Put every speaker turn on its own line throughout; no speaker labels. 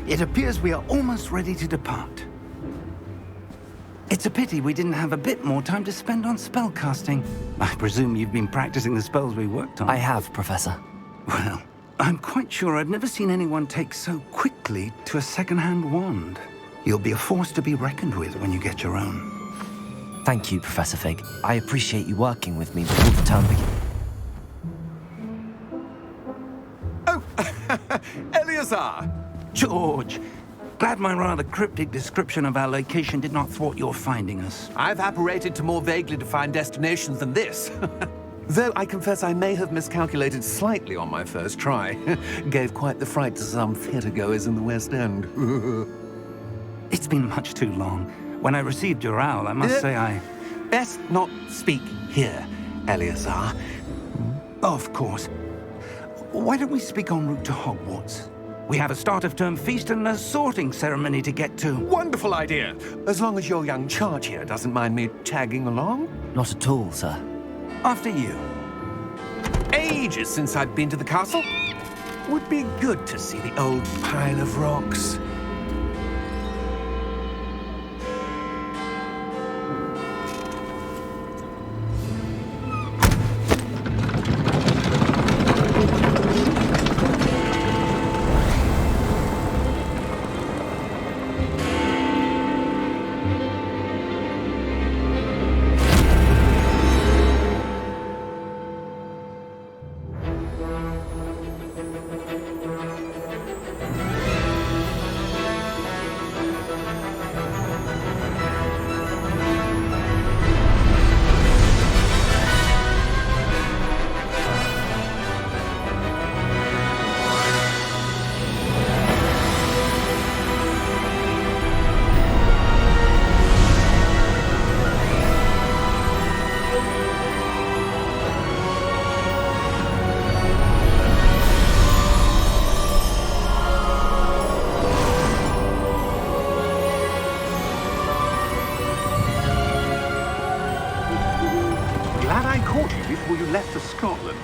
It appears we are almost ready to depart. It's a pity we didn't have a bit more time to spend on spellcasting. I presume you've been practicing the spells we worked on.
I have, Professor.
Well, I'm quite sure I've never seen anyone take so quickly to a second-hand wand. You'll be a force to be reckoned with when you get your own.
Thank you, Professor Fig. I appreciate you working with me before the term begins.
Oh, Eleazar!
George, glad my rather cryptic description of our location did not thwart your finding us.
I've apparated to more vaguely defined destinations than this. Though I confess I may have miscalculated slightly on my first try. Gave quite the fright to some theatre-goers in the West End.
It's been much too long. When I received your owl, I must say I...
Best not speak here, Eleazar.
Of course. Why don't we speak en route to Hogwarts? We have a start-of-term feast and a sorting ceremony to get to.
Wonderful idea! As long as your young charge here doesn't mind me tagging along.
Not at all, sir.
After you.
Ages since I've been to the castle. Would be good to see the old pile of rocks. Before you left for Scotland.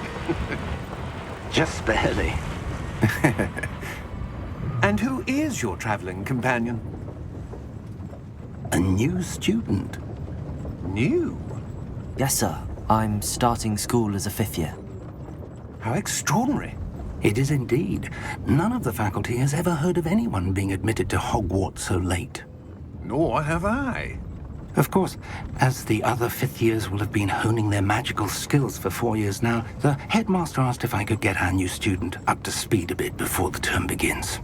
Just barely.
And who is your traveling companion?
A new student.
New?
Yes, sir. I'm starting school as a 5th year.
How extraordinary.
It is indeed. None of the faculty has ever heard of anyone being admitted to Hogwarts so late.
Nor have I.
Of course, as the other 5th years will have been honing their magical skills for 4 years now, the headmaster asked if I could get our new student up to speed a bit before the term begins.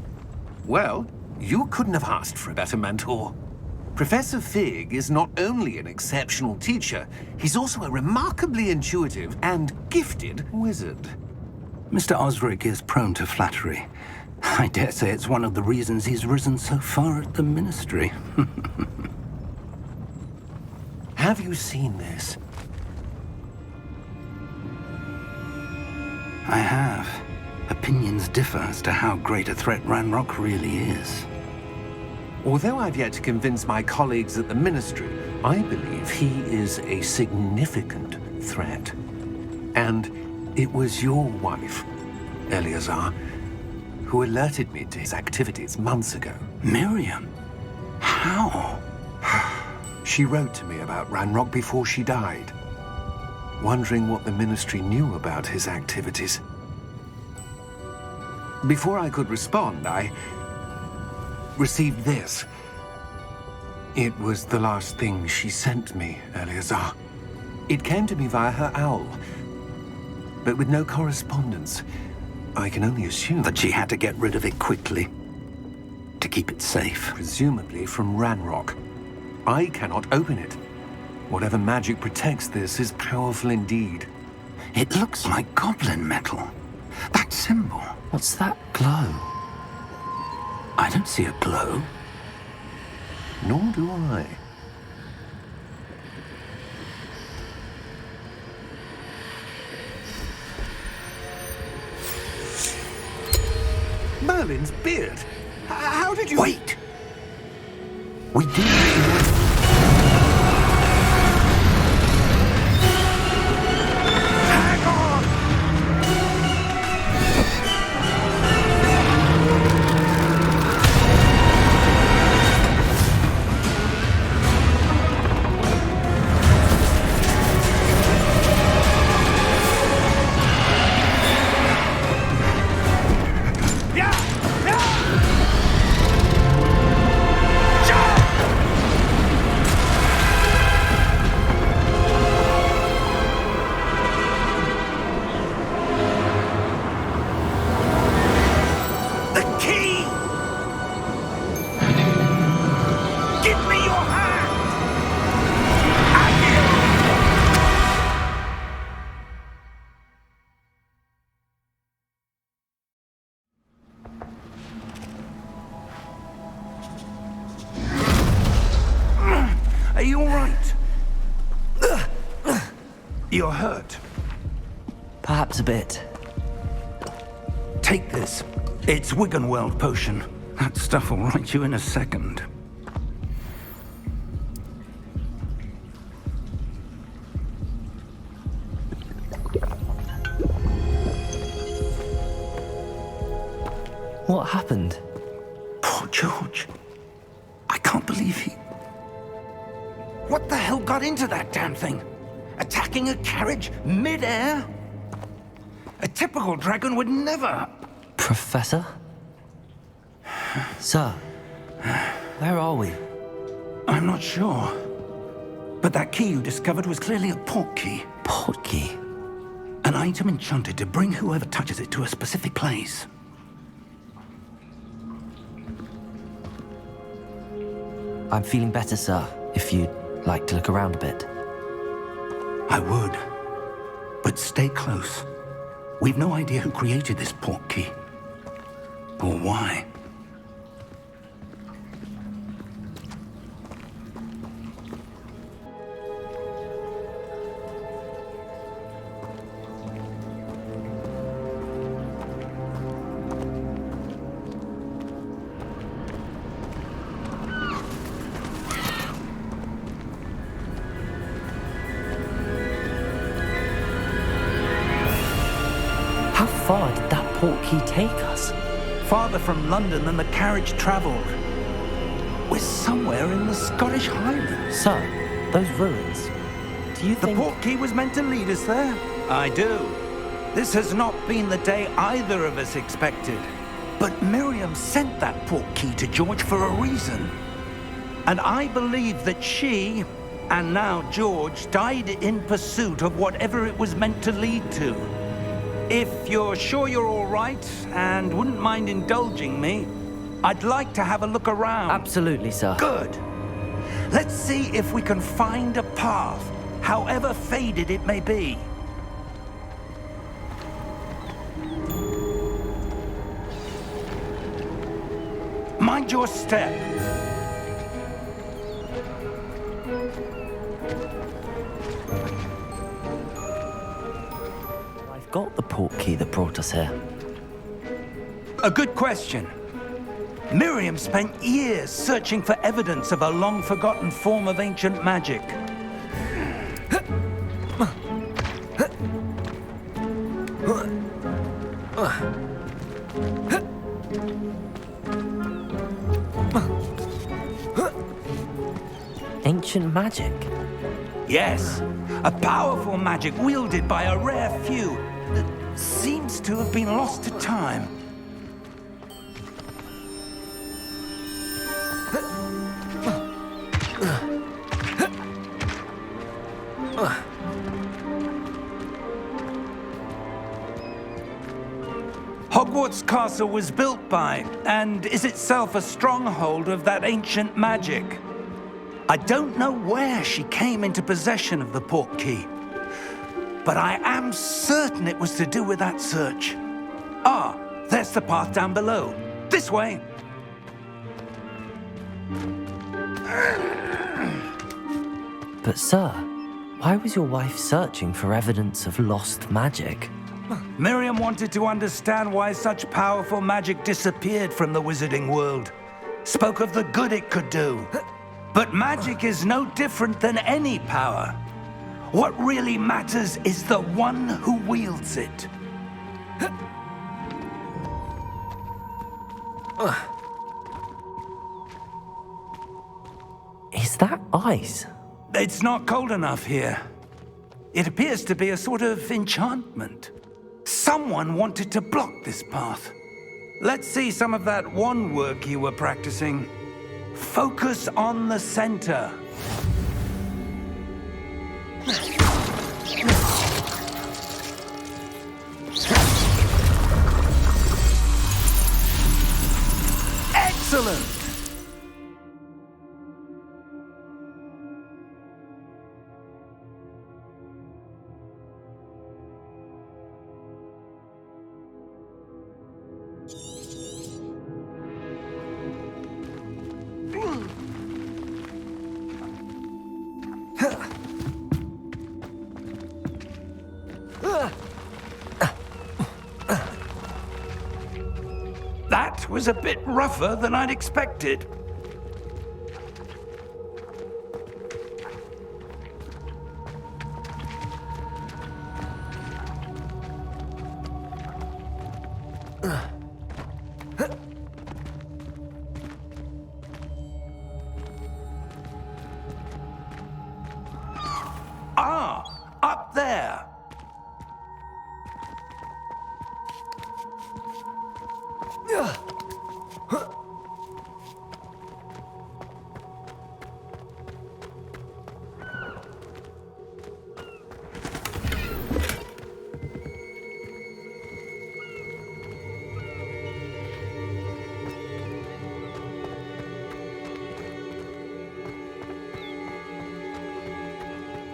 Well, you couldn't have asked for a better mentor. Professor Fig is not only an exceptional teacher, he's also a remarkably intuitive and gifted wizard.
Mr. Osric is prone to flattery. I dare say it's one of the reasons he's risen so far at the Ministry.
Have you seen this?
I have. Opinions differ as to how great a threat Ranrock really is.
Although I've yet to convince my colleagues at the Ministry, I believe he is a significant threat. And it was your wife, Eleazar, who alerted me to his activities months ago.
Miriam? How?
She wrote to me about Ranrock before she died, wondering what the Ministry knew about his activities. Before I could respond, I received this. It was the last thing she sent me, Eleazar. It came to me via her owl, but with no correspondence. I can only assume
That she had to get rid of it quickly, to keep it safe.
presumably from Ranrock. I cannot open it. Whatever magic protects this is powerful indeed.
It looks like goblin metal. That symbol.
What's that glow?
I don't see a glow.
Nor do I. Merlin's beard. How did you...
Wait! We do.
Hagrid!
You're hurt.
Perhaps a bit.
Take this. It's Wiggenweld potion. That stuff will right you in a second.
What happened?
Poor George. I can't believe he... What the hell got into that damn thing? Attacking a carriage mid-air? A typical dragon would never...
Professor? Sir, where are we?
I'm not sure. But that key you discovered was clearly a port key.
Port key?
An item enchanted to bring whoever touches it to a specific place.
I'm feeling better, sir, if you'd like to look around a bit.
I would. But stay close. We've no idea who created this port key. Or why.
How far did that port key take us?
Farther from London than the carriage traveled. We're somewhere in the Scottish Highlands.
Sir, those ruins. Do you
The
think...
port key was meant to lead us there? I do. This has not been the day either of us expected. But Miriam sent that port key to George for a reason. And I believe that she, and now George, died in pursuit of whatever it was meant to lead to. If you're sure you're all right and wouldn't mind indulging me, I'd like to have a look around.
Absolutely, sir.
Good. Let's see if we can find a path, however faded it may be. Mind your step.
I've got the port key that brought us here.
A good question. Miriam spent years searching for evidence of a long-forgotten form of ancient magic.
Ancient magic?
Yes, a powerful magic wielded by a rare few that seems to have been lost to time. Hogwarts Castle was built by, and is itself a stronghold of that ancient magic. I don't know where she came into possession of the port key, but I am certain it was to do with that search. Ah, there's the path down below. This way.
But sir, why was your wife searching for evidence of lost magic?
Miriam wanted to understand why such powerful magic disappeared from the wizarding world. Spoke of the good it could do. But magic is no different than any power. What really matters is the one who wields it.
Is that ice?
It's not cold enough here. It appears to be a sort of enchantment. Someone wanted to block this path. Let's see some of that wand work you were practicing. Focus on the center. Excellent! That was a bit rougher than I'd expected. Ah, up there.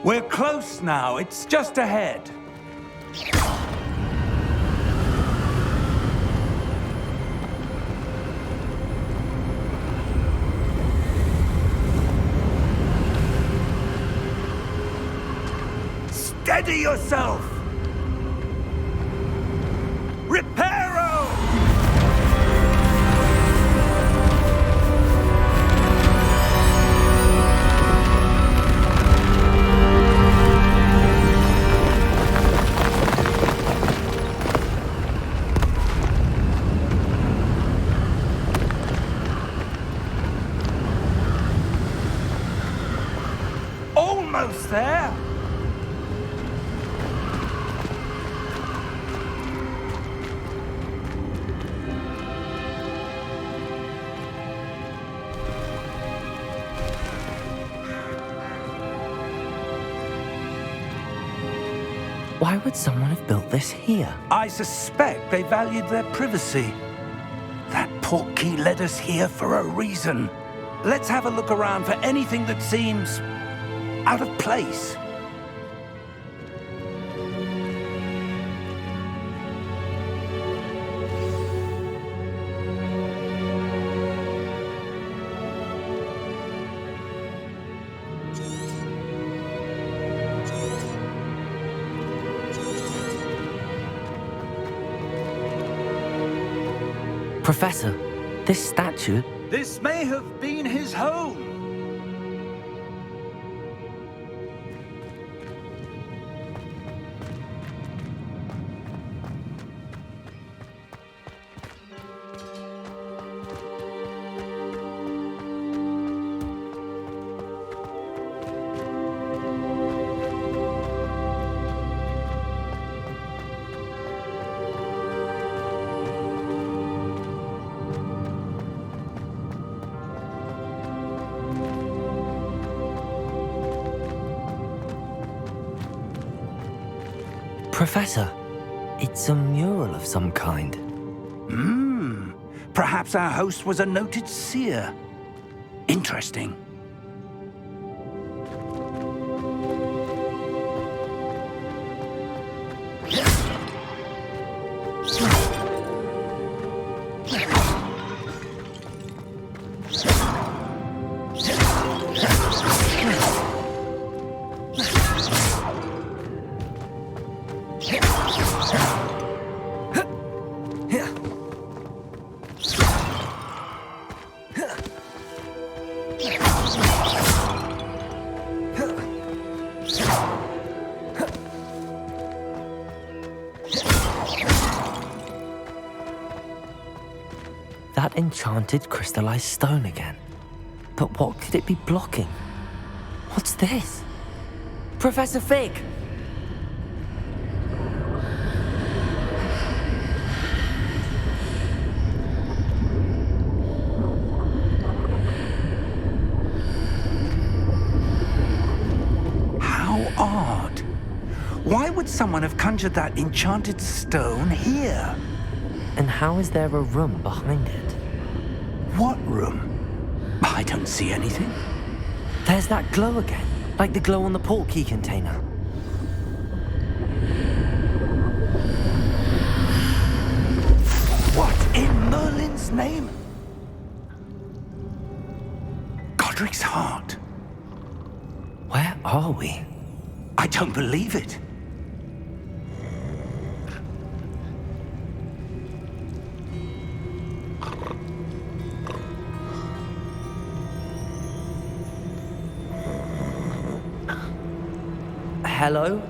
We're close now. It's just ahead. Steady yourself! Reparo! Almost there!
Why would someone have built this here?
I suspect they valued their privacy. That portkey led us here for a reason. Let's have a look around for anything that seems out of place.
Professor, this statue...
This may have been his home.
Professor, it's a mural of some kind.
Perhaps our host was a noted seer. Interesting.
That enchanted crystallized stone again. But what could it be blocking? What's this? Professor Fig!
How odd. Why would someone have conjured that enchanted stone here?
And how is there a room behind it?
What room? I don't see anything.
There's that glow again, like the glow on the portkey container.
What in Merlin's name? Godric's heart.
Where are we?
I don't believe it.
hello?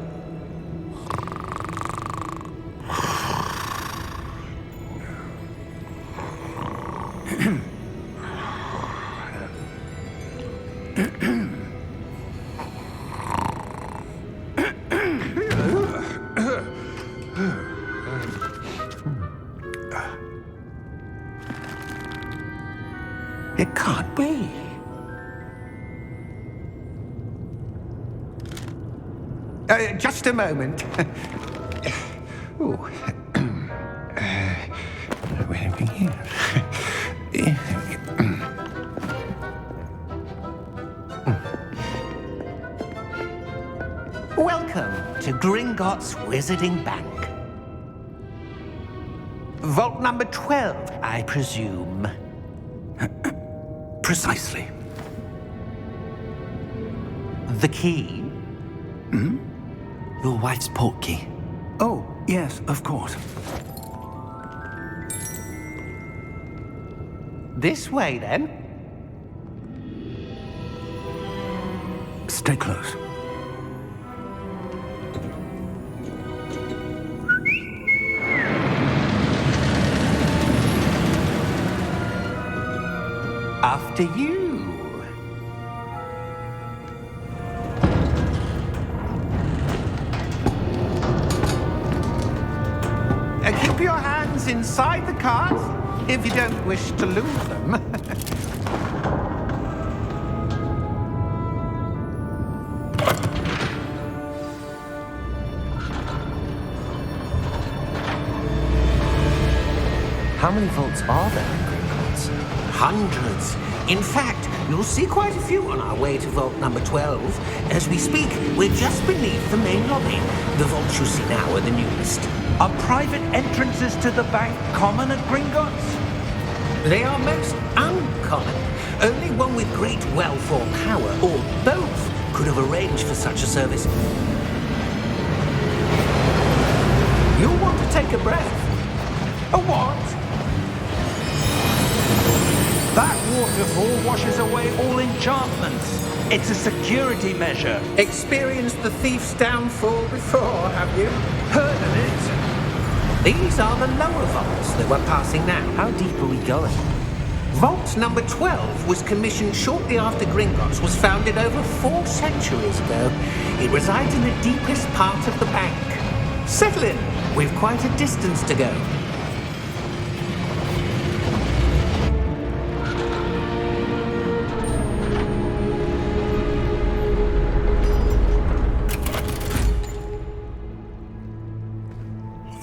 It can't be. Just a moment. Ooh. Where are we here?
Welcome to Gringotts Wizarding Bank. Vault number 12, I presume.
Precisely.
The key?
Your wife's portkey.
Oh, yes, of course.
This way, then.
Stay close.
After you. Keep your hands inside the cart if you don't wish to lose them.
How many vaults are there in Gringotts?
Hundreds. In fact, you'll see quite a few on our way to vault number 12. As we speak, we're just beneath the main lobby. The vaults you see now are the newest.
Are private entrances to the bank common at Gringotts?
They are most uncommon. Only one with great wealth or power, or both, could have arranged for such a service. You'll want to take a breath. A what?
That waterfall washes away all enchantments. It's a security measure.
Experienced the thief's downfall before, have you?
Heard of it?
These are the lower vaults that we're passing now.
How deep are we going?
Vault number 12 was commissioned shortly after Gringotts was founded over 4 centuries ago. It resides in the deepest part of the bank. Settle in. We've quite a distance to go.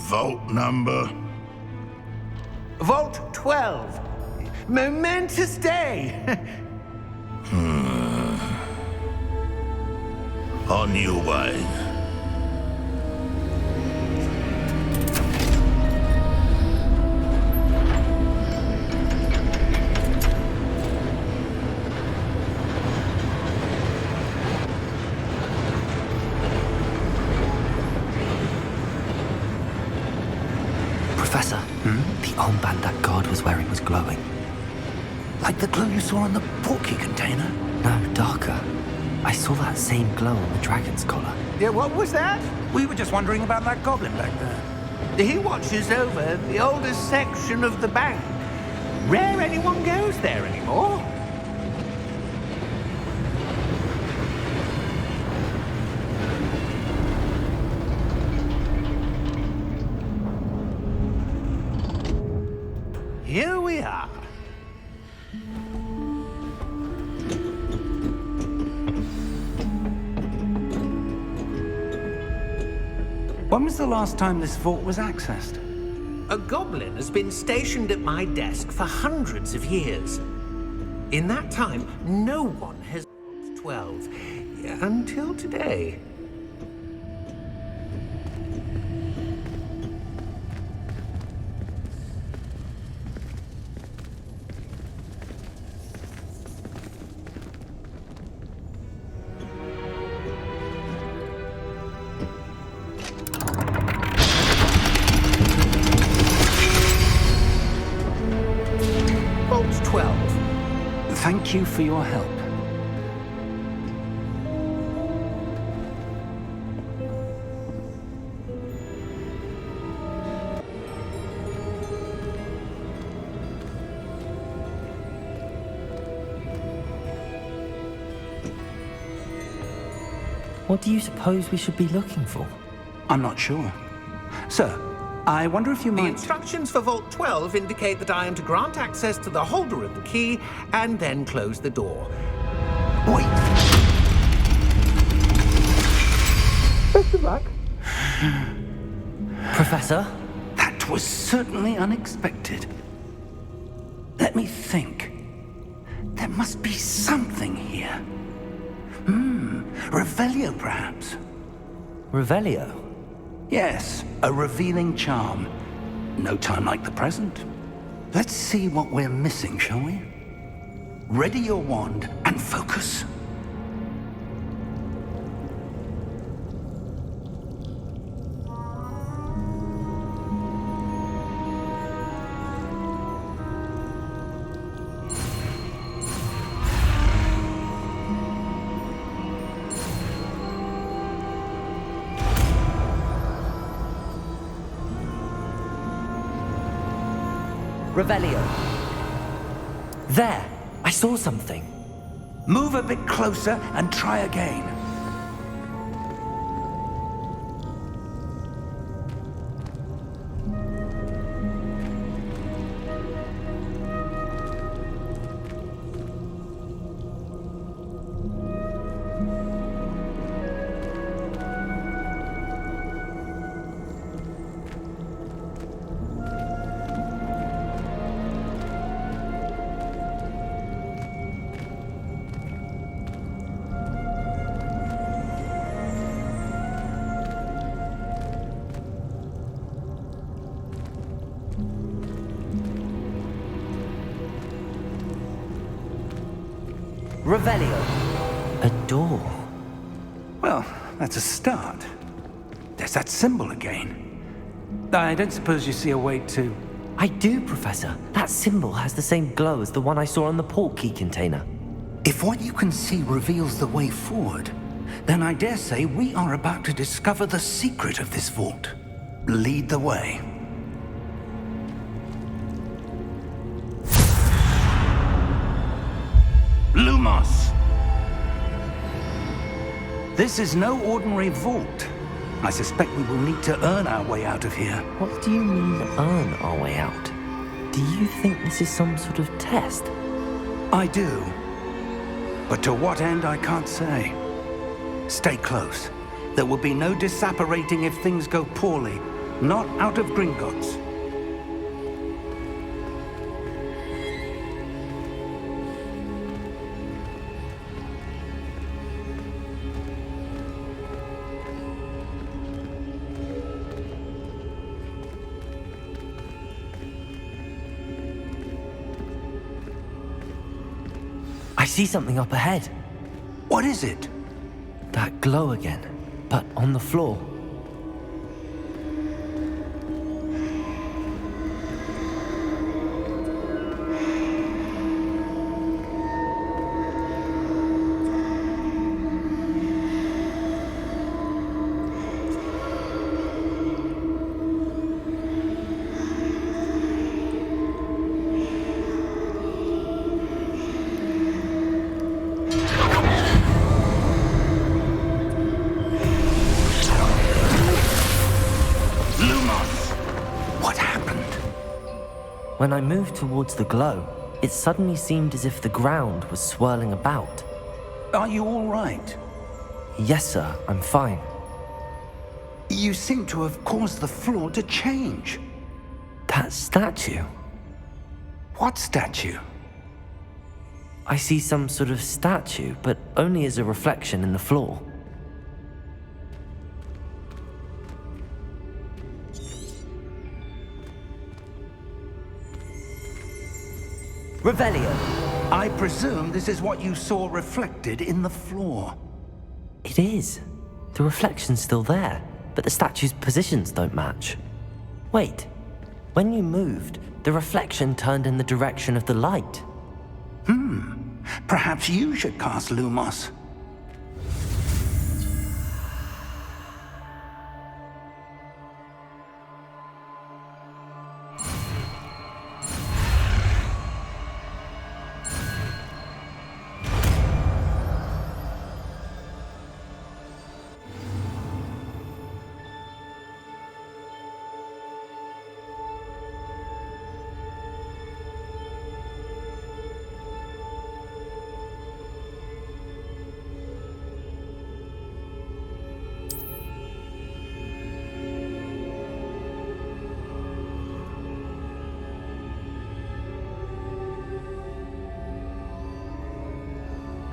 Vault number?
Vault 12. Momentous day.
On your way.
Professor, the armband that guard was wearing was glowing.
Like the glow you saw on the portkey container?
No, darker. I saw that same glow on the dragon's collar.
Yeah, what was that?
We were just wondering about that goblin back there.
He watches over the oldest section of the bank. Rare anyone goes there anymore. Here we are.
When was the last time this vault was accessed?
A goblin has been stationed at my desk for hundreds of years. In that time, no one has 12 until today. Vault 12.
Thank you for your help.
What do you suppose we should be looking for?
I'm not sure. Sir, I wonder if you
The
might...
instructions for Vault 12 indicate that I am to grant access to the holder of the key and then close the door.
Wait!
Best of luck.
Professor?
That was certainly unexpected. Let me think. There must be something here. Revelio, perhaps?
Revelio?
Yes, a revealing charm. No time like the present. Let's see what we're missing, shall we? Ready your wand and focus.
Revelio. There! I saw something.
Move a bit closer and try again.
Revelio. A door.
Well, that's a start. There's that symbol again. I don't suppose you see a way to...
I do, Professor. That symbol has the same glow as the one I saw on the port key container.
If what you can see reveals the way forward, then I dare say we are about to discover the secret of this vault. Lead the way. Lumos! This is no ordinary vault. I suspect we will need to earn our way out of here.
What do you mean, earn our way out? Do you think this is some sort of test?
I do. But to what end, I can't say. Stay close. There will be no disapparating if things go poorly. Not out of Gringotts.
I see something up ahead.
What is it?
That glow again, but on the floor. When I moved towards the glow, it suddenly seemed as if the ground was swirling about.
Are you all right?
Yes, sir, I'm fine.
You seem to have caused the floor to change.
That statue?
What statue?
I see some sort of statue, but only as a reflection in the floor. Revelio.
I presume this is what you saw reflected in the floor.
It is. The reflection's still there, but the statue's positions don't match. Wait. When you moved, the reflection turned in the direction of the light.
Perhaps you should cast Lumos.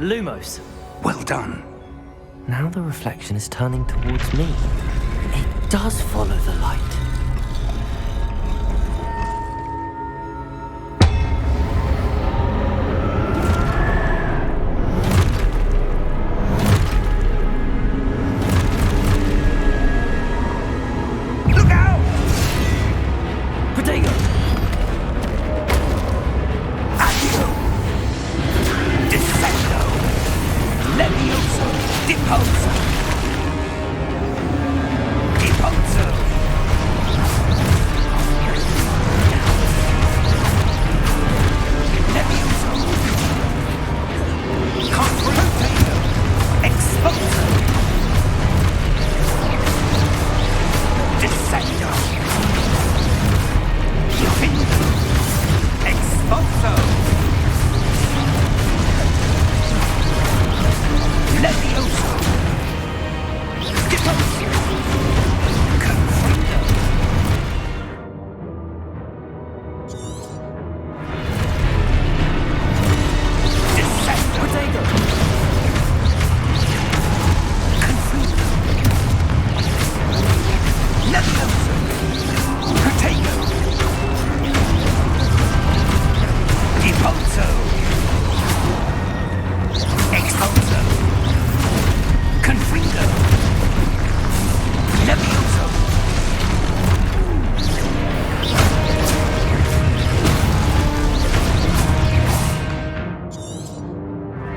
Lumos.
Well done.
Now the reflection is turning towards me. It does follow the light.
Look out!
Protego!
Accio! Descendo! Levioso! Deposo! Deposo! Levioso! Confrontato! Exposo! Descendo! Defendo! Exposo! Levioso! Deposo! Confringo! Descendo!
Protego!
Confringo! Levioso! Protego! Deposo! Exposo! Confringo! Levioso!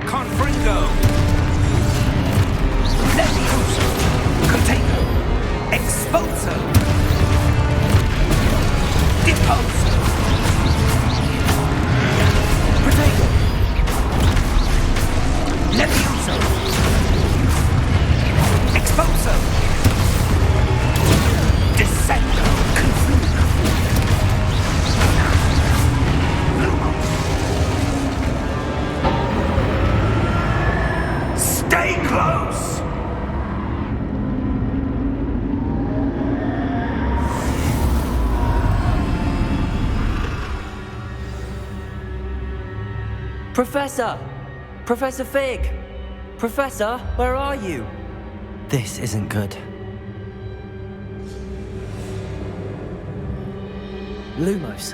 Confringo! Levioso! Protego! Exposo! Deposo! Protego! Levioso! Exposo! Descendo! Confringo! Lumos! Stay close!
Professor! Professor Fig! Professor, where are you? This isn't good. Lumos.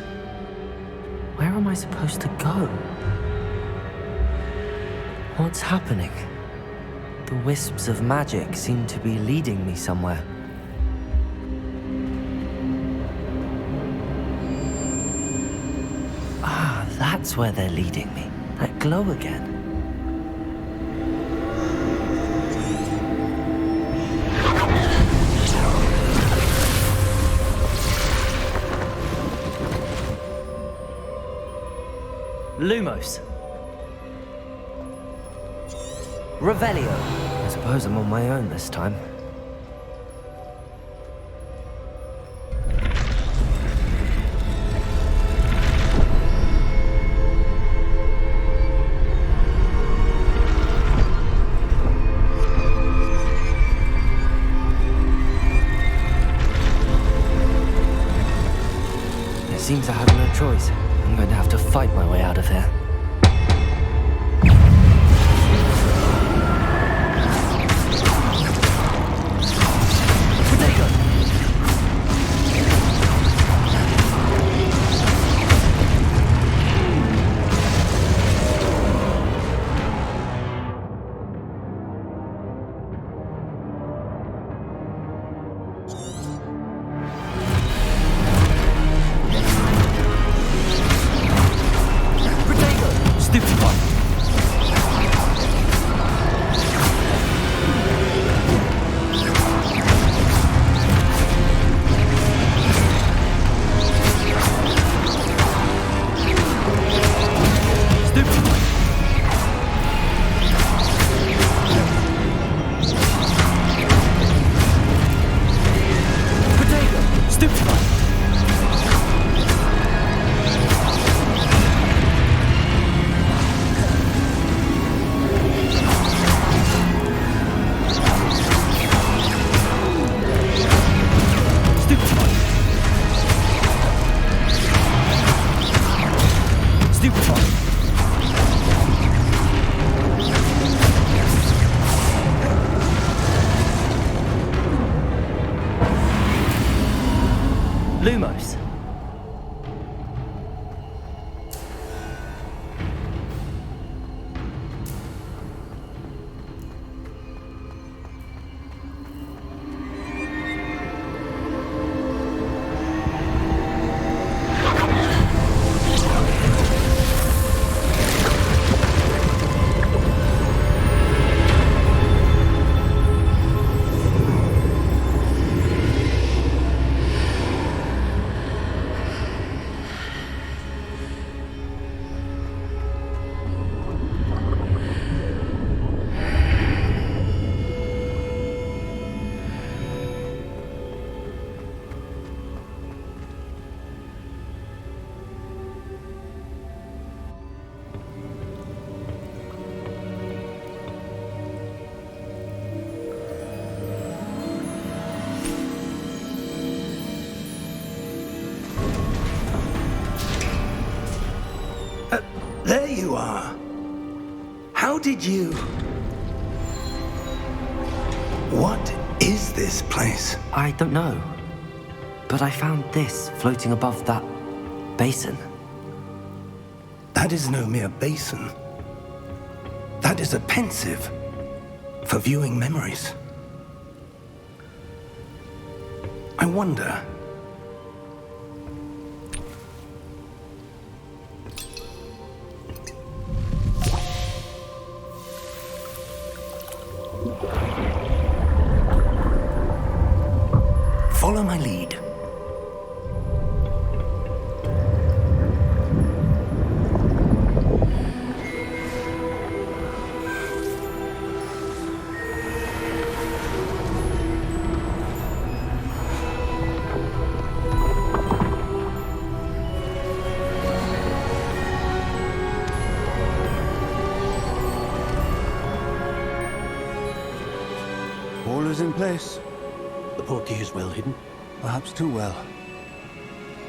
Where am I supposed to go? What's happening? The wisps of magic seem to be leading me somewhere. Ah, that's where they're leading me. That glow again. Lumos. Revelio. I suppose I'm on my own this time. It seems I have no choice. I'm going to have to fight my way out of here. Protego! Protego! Lumos.
There you are. How did you... What is this place?
I don't know. But I found this floating above that basin.
That is no mere basin. That is a pensive for viewing memories. I wonder... Follow my lead.
All is in place.
The portkey is well hidden.
Perhaps too well.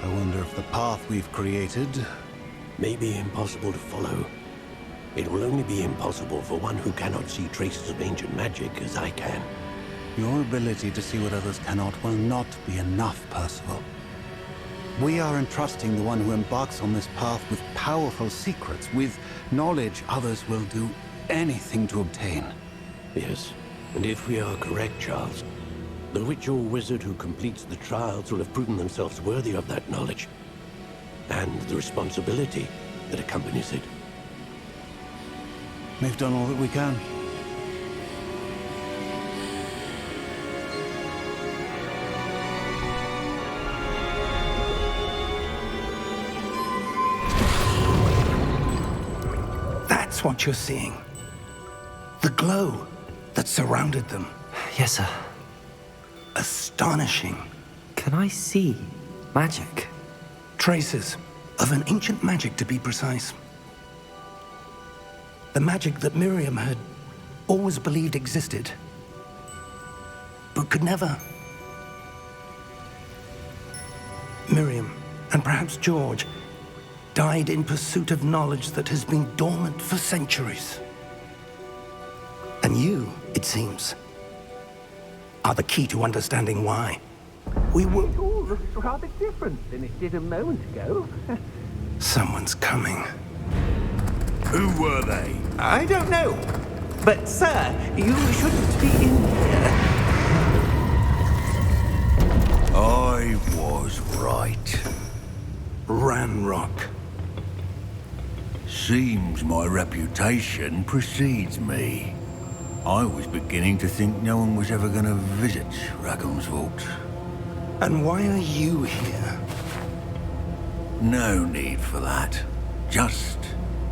I wonder if the path we've created...
May be impossible to follow. It will only be impossible for one who cannot see traces of ancient magic as I can.
Your ability to see what others cannot will not be enough, Percival. We are entrusting the one who embarks on this path with powerful secrets, with knowledge others will do anything to obtain.
Yes, and if we are correct, Charles, the witch or wizard who completes the trials will have proven themselves worthy of that knowledge, and the responsibility that accompanies it.
We've done all that we can.
That's what you're seeing. The glow that surrounded them.
Yes, sir.
Astonishing.
Can I see magic?
Traces of an ancient magic, to be precise. The magic that Miriam had always believed existed, but could never. Miriam, and perhaps George, died in pursuit of knowledge that has been dormant for centuries. And you, it seems, are the key to understanding why. We were...
It all looks rather different than it did a moment ago.
Someone's coming.
Who were they?
I don't know. But, sir, you shouldn't be in here.
I was right.
Ranrock.
Seems my reputation precedes me. I was beginning to think no one was ever going to visit Rackham's Vault.
And why are you here?
No need for that. Just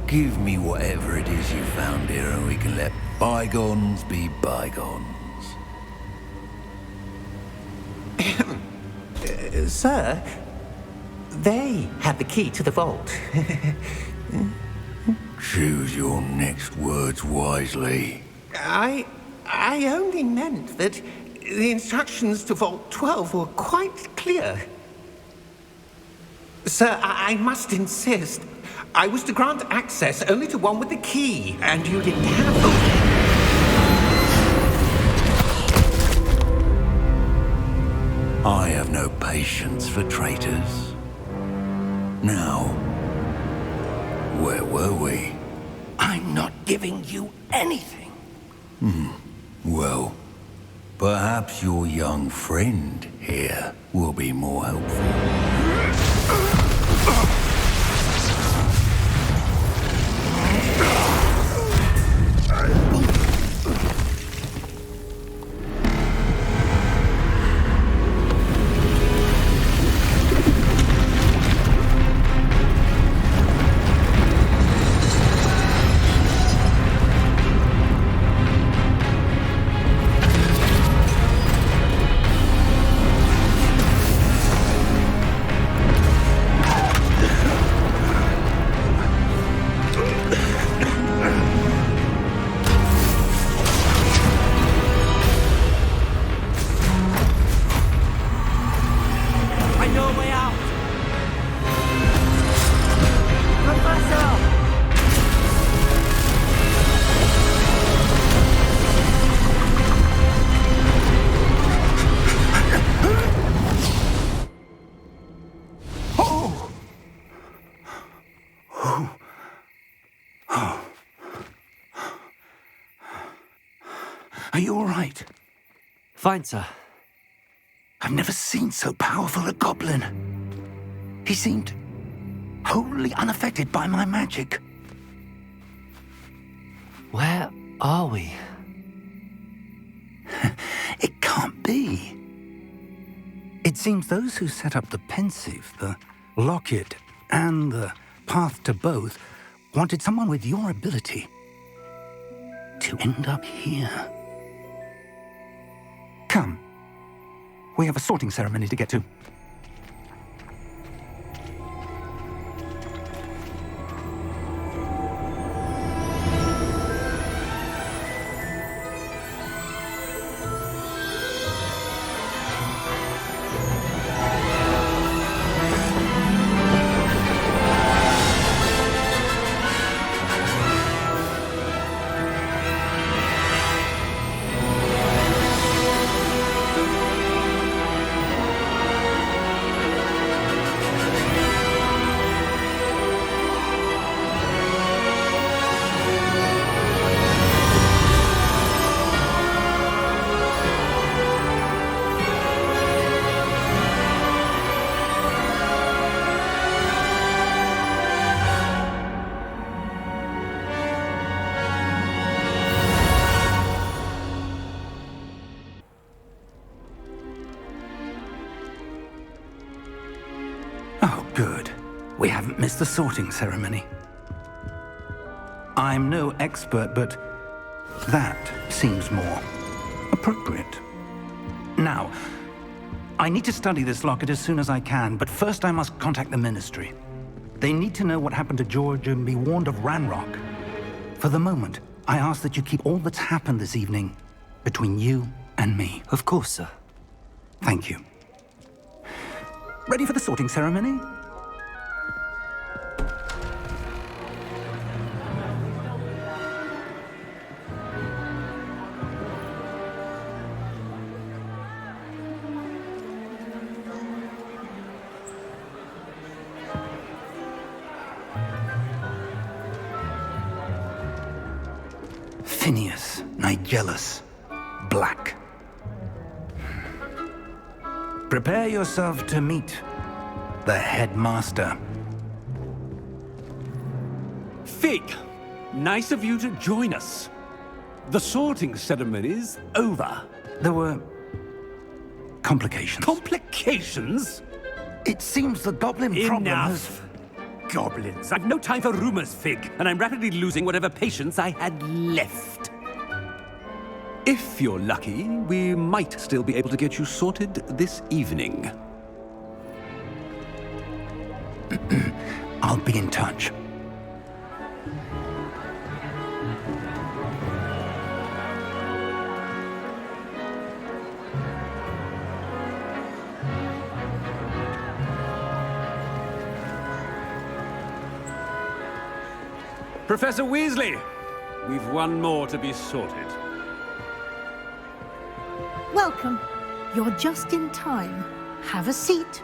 give me whatever it is you found here and we can let bygones be bygones.
Sir, they have the key to the vault.
Choose your next words wisely.
I only meant that the instructions to Vault 12 were quite clear. Sir, I must insist. I was to grant access only to one with the key, and you didn't have...
I have no patience for traitors. Now, where were we?
I'm not giving you anything.
Well, perhaps your young friend here will be more helpful.
Are you all right?
Fine, sir.
I've never seen so powerful a goblin. He seemed wholly unaffected by my magic.
Where are we?
It can't be. It seems those who set up the pensive, the locket, and the path to both wanted someone with your ability to end up here. Come. We have a sorting ceremony to get to. Oh, good. We haven't missed the sorting ceremony. I'm no expert, but that seems more appropriate. Now, I need to study this locket as soon as I can, but first I must contact the Ministry. They need to know what happened to George and be warned of Ranrock. For the moment, I ask that you keep all that's happened this evening between you and me.
Of course, sir.
Thank you. Ready for the sorting ceremony? Phineas, Nigellus, Black. Prepare yourself to meet the headmaster.
Fig, nice of you to join us. The sorting ceremony's over.
There were complications.
Complications?
It seems the goblin problem has...
Enough. Goblins. I've no time for rumors, Fig, and I'm rapidly losing whatever patience I had left. If you're lucky, we might still be able to get you sorted this evening.
I'll be in touch.
Professor Weasley, we've one more to be sorted.
Welcome. You're just in time. Have a seat.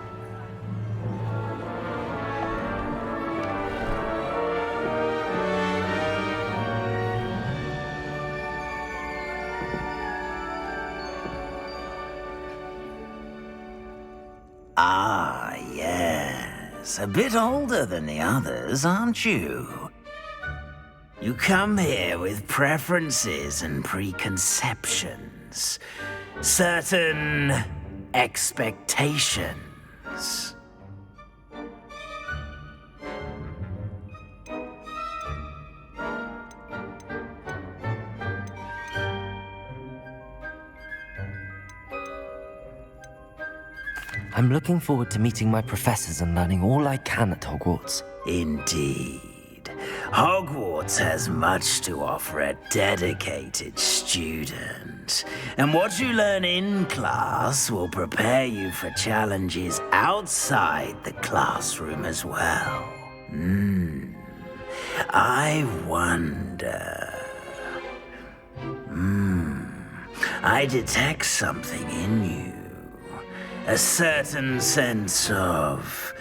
Ah, yes. A bit older than the others, aren't you? You come here with preferences and preconceptions. Certain expectations.
I'm looking forward to meeting my professors and learning all I can at Hogwarts.
Indeed. Hogwarts has much to offer a dedicated student. And what you learn in class will prepare you for challenges outside the classroom as well. I wonder... I detect something in you. A certain sense of...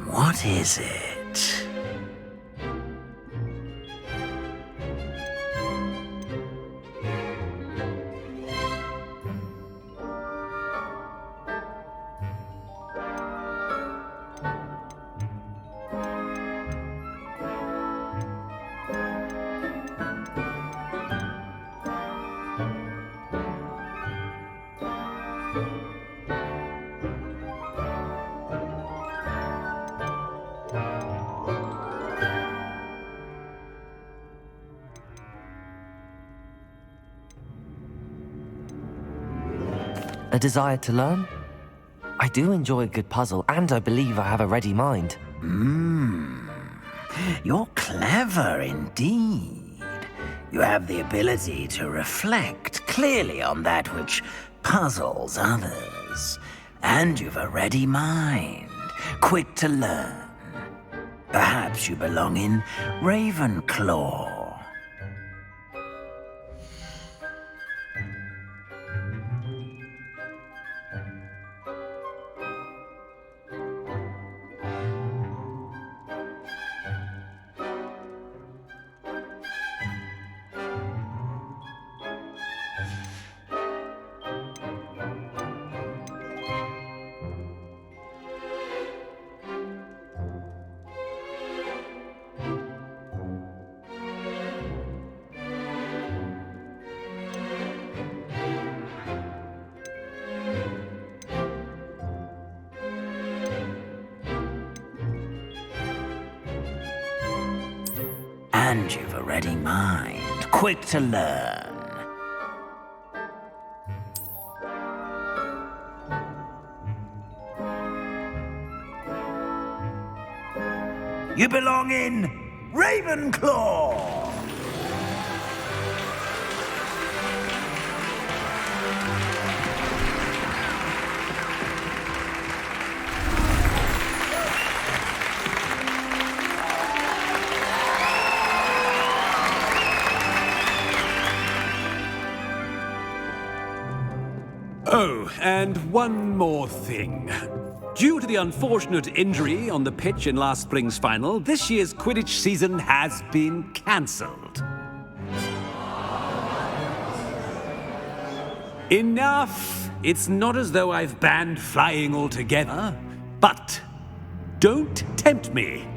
what is it?
A desire to learn? I do enjoy a good puzzle, and I believe I have a ready mind.
You're clever indeed. You have the ability to reflect clearly on that which puzzles others. And you've a ready mind, quick to learn. Perhaps you belong in Ravenclaw. And you've a ready mind, quick to learn. You belong in Ravenclaw!
Oh, and one more thing. Due to the unfortunate injury on the pitch in last spring's final, this year's Quidditch season has been cancelled. Enough! It's not as though I've banned flying altogether, but don't tempt me.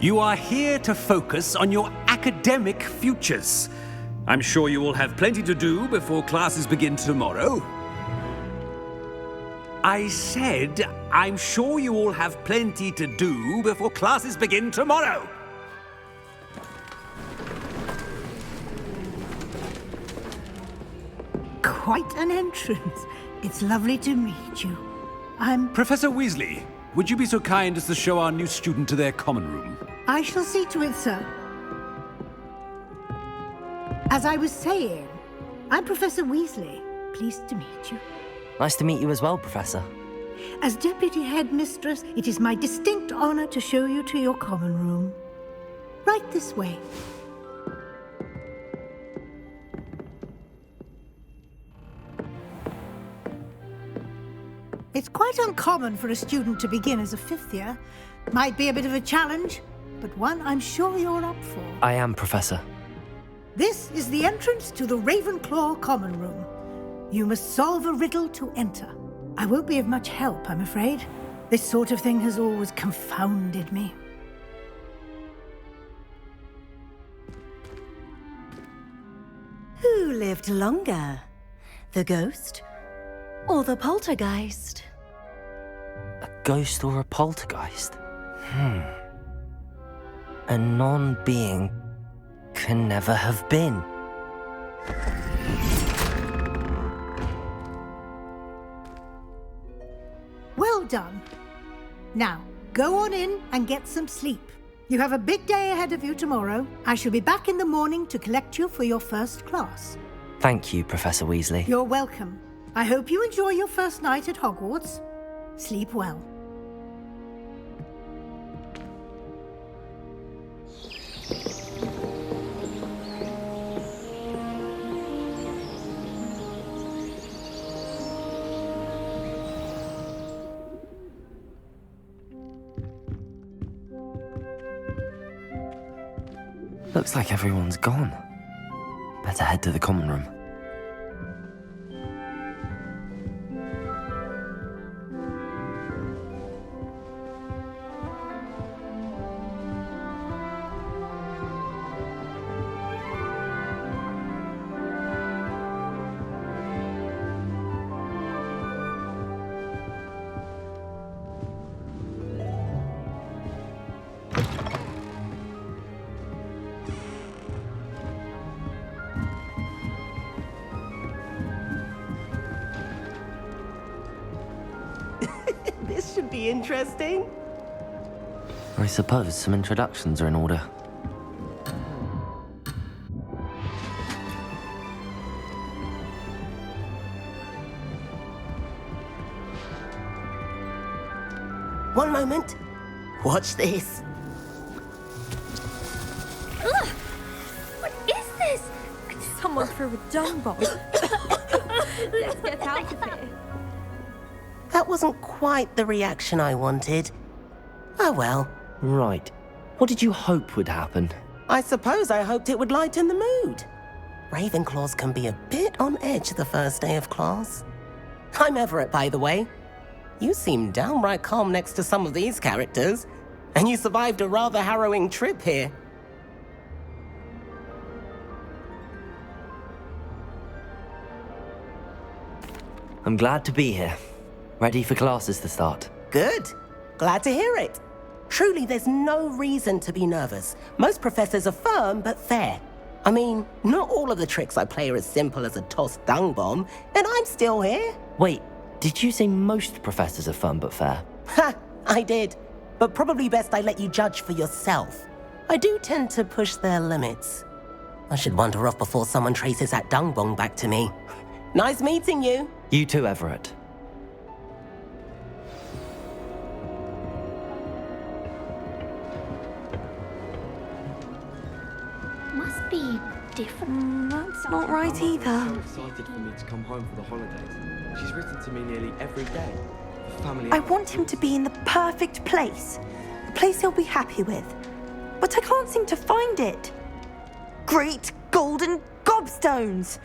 You are here to focus on your academic futures. I'm sure you will have plenty to do before classes begin tomorrow. I said, I'm sure you all have plenty to do before classes begin tomorrow.
Quite an entrance. It's lovely to meet you.
Professor Weasley, would you be so kind as to show our new student to their common room?
I shall see to it, sir. As I was saying, I'm Professor Weasley. Pleased to meet you.
Nice to meet you as well, Professor.
As Deputy Headmistress, it is my distinct honor to show you to your common room. Right this way. It's quite uncommon for a student to begin as a fifth year. Might be a bit of a challenge, but one I'm sure you're up for.
I am, Professor.
This is the entrance to the Ravenclaw Common Room. You must solve a riddle to enter. I won't be of much help, I'm afraid. This sort of thing has always confounded me.
Who lived longer? The ghost or the poltergeist?
A ghost or a poltergeist? A non-being can never have been.
Well done. Now, go on in and get some sleep. You have a big day ahead of you tomorrow. I shall be back in the morning to collect you for your first class.
Thank you, Professor Weasley.
You're welcome. I hope you enjoy your first night at Hogwarts. Sleep well.
Looks like everyone's gone. Better head to the common room.
This should be interesting.
I suppose some introductions are in order.
One moment. Watch this.
Ugh! What is this? Someone threw a dung bomb. Let's get out of here.
That wasn't quite the reaction I wanted. Oh well.
Right. What did you hope would happen?
I suppose I hoped it would lighten the mood. Ravenclaws can be a bit on edge the first day of class. I'm Everett, by the way. You seem downright calm next to some of these characters, and you survived a rather harrowing trip here.
I'm glad to be here. Ready for classes to start.
Good. Glad to hear it. Truly, there's no reason to be nervous. Most professors are firm but fair. I mean, not all of the tricks I play are as simple as a tossed dung bomb, and I'm still here.
Wait, did you say most professors are fun but fair?
Ha! I did. But probably best I let you judge for yourself. I do tend to push their limits. I should wander off before someone traces that dung bomb back to me. Nice meeting you.
You too, Everett.
Must be different. That's not right either.
So excited for me to come home for the holidays. She's written to me nearly every day. The family.
I want him to be in the perfect place. A place he'll be happy with. But I can't seem to find it. Great golden gobstones!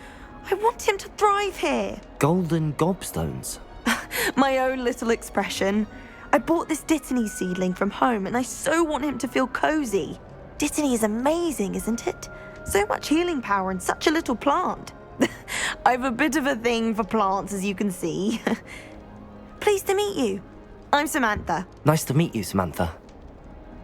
I want him to thrive here.
Golden gobstones?
My own little expression. I bought this Dittany seedling from home and I so want him to feel cozy. Dittany is amazing, isn't it? So much healing power in such a little plant. I've a bit of a thing for plants, as you can see. Pleased to meet you. I'm Samantha.
Nice to meet you, Samantha.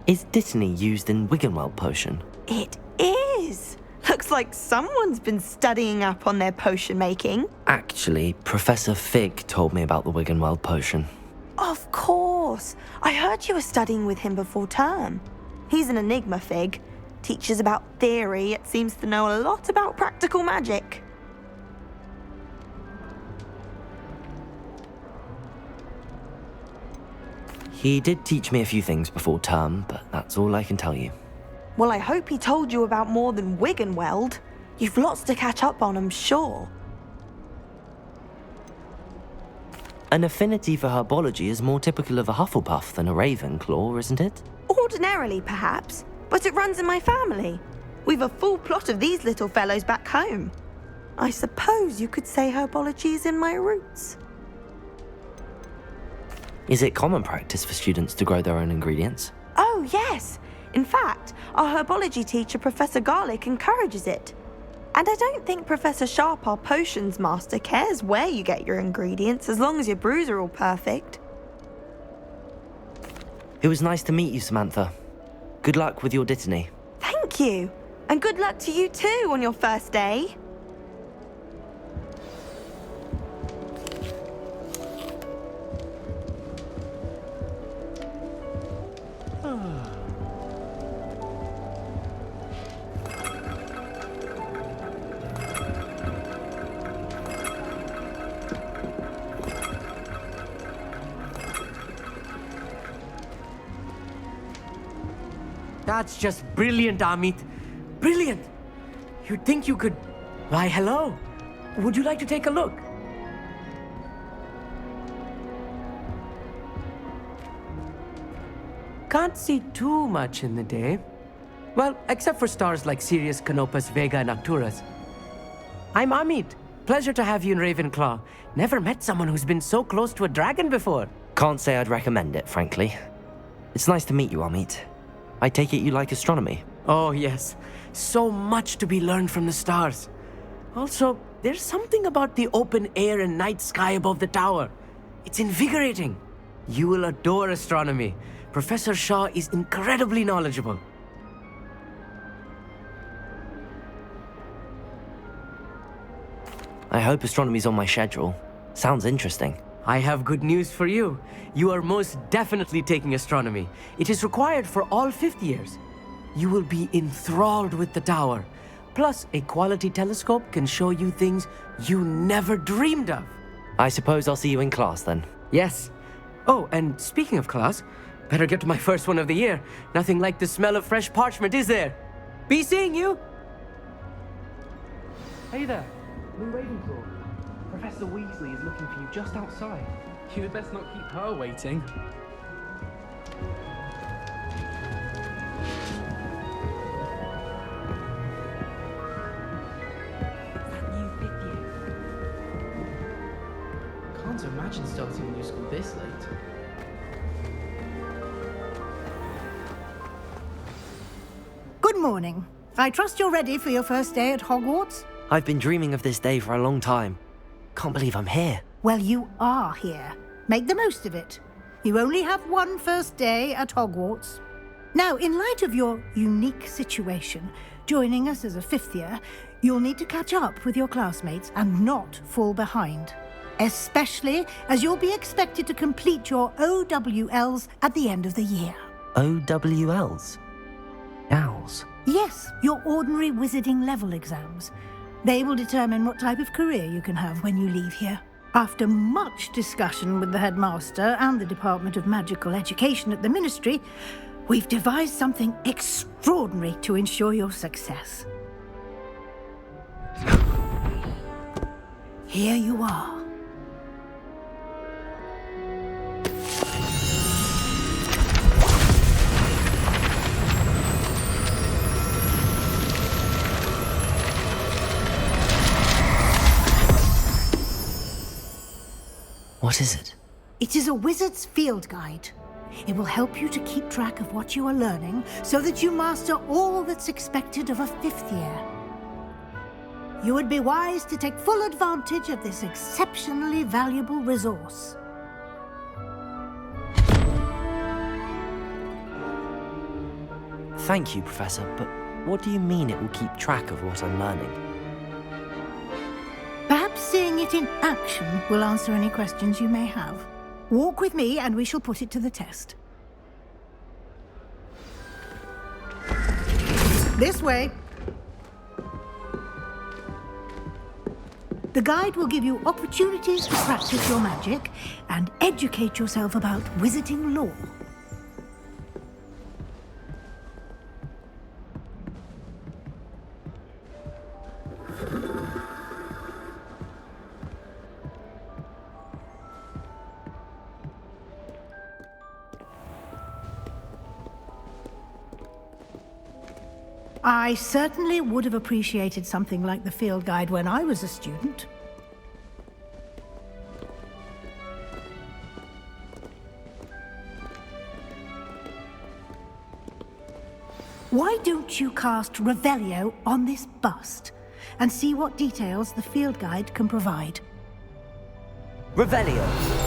Is Dittany used in Wiggenweld potion?
It is. Looks like someone's been studying up on their potion making.
Actually, Professor Fig told me about the Wiggenweld potion.
Of course. I heard you were studying with him before term. He's an enigma, Fig. Teaches about theory, yet seems to know a lot about practical magic.
He did teach me a few things before term, but that's all I can tell you.
Well, I hope he told you about more than Wiggenweld. You've lots to catch up on, I'm sure.
An affinity for herbology is more typical of a Hufflepuff than a Ravenclaw, isn't it?
Ordinarily, perhaps, but it runs in my family. We've a full plot of these little fellows back home. I suppose you could say herbology is in my roots.
Is it common practice for students to grow their own ingredients?
Oh, yes. In fact, our herbology teacher, Professor Garlick, encourages it. And I don't think Professor Sharp, our potions master, cares where you get your ingredients as long as your brews are all perfect.
It was nice to meet you, Samantha. Good luck with your dittany.
Thank you. And good luck to you too on your first day.
That's just brilliant, Amit. Brilliant! You'd think you could... Why, hello. Would you like to take a look? Can't see too much in the day. Well, except for stars like Sirius, Canopus, Vega, and Arcturus. I'm Amit. Pleasure to have you in Ravenclaw. Never met someone who's been so close to a dragon before.
Can't say I'd recommend it, frankly. It's nice to meet you, Amit. I take it you like astronomy?
Oh, yes. So much to be learned from the stars. Also, there's something about the open air and night sky above the tower. It's invigorating. You will adore astronomy. Professor Shaw is incredibly knowledgeable.
I hope astronomy's on my schedule. Sounds interesting.
I have good news for you. You are most definitely taking astronomy. It is required for all fifth years. You will be enthralled with the tower. Plus, a quality telescope can show you things you never dreamed of.
I suppose I'll see you in class then.
Yes. Oh, and speaking of class, better get to my first one of the year. Nothing like the smell of fresh parchment, is there? Be seeing you!
Hey there, Lou Ravenclaw. Professor Weasley is looking for you just outside. You'd best not keep her waiting. Can't imagine starting a new school this late.
Good morning. I trust you're ready for your first day at Hogwarts?
I've been dreaming of this day for a long time. Can't believe I'm here.
Well, you are here. Make the most of it. You only have one first day at Hogwarts. Now, in light of your unique situation, joining us as a fifth year, you'll need to catch up with your classmates and not fall behind. Especially as you'll be expected to complete your OWLs at the end of the year.
OWLs? Owls?
Yes, your ordinary wizarding level exams. They will determine what type of career you can have when you leave here. After much discussion with the headmaster and the Department of Magical Education at the Ministry, we've devised something extraordinary to ensure your success. Here you are.
What is it?
It is a wizard's field guide. It will help you to keep track of what you are learning so that you master all that's expected of a fifth year. You would be wise to take full advantage of this exceptionally valuable resource.
Thank you, Professor, but what do you mean it will keep track of what I'm learning?
Perhaps seeing it in action will answer any questions you may have. Walk with me and we shall put it to the test. This way. The guide will give you opportunities to practice your magic and educate yourself about wizarding lore. I certainly would have appreciated something like the field guide when I was a student. Why don't you cast Revelio on this bust and see what details the field guide can provide?
Revelio.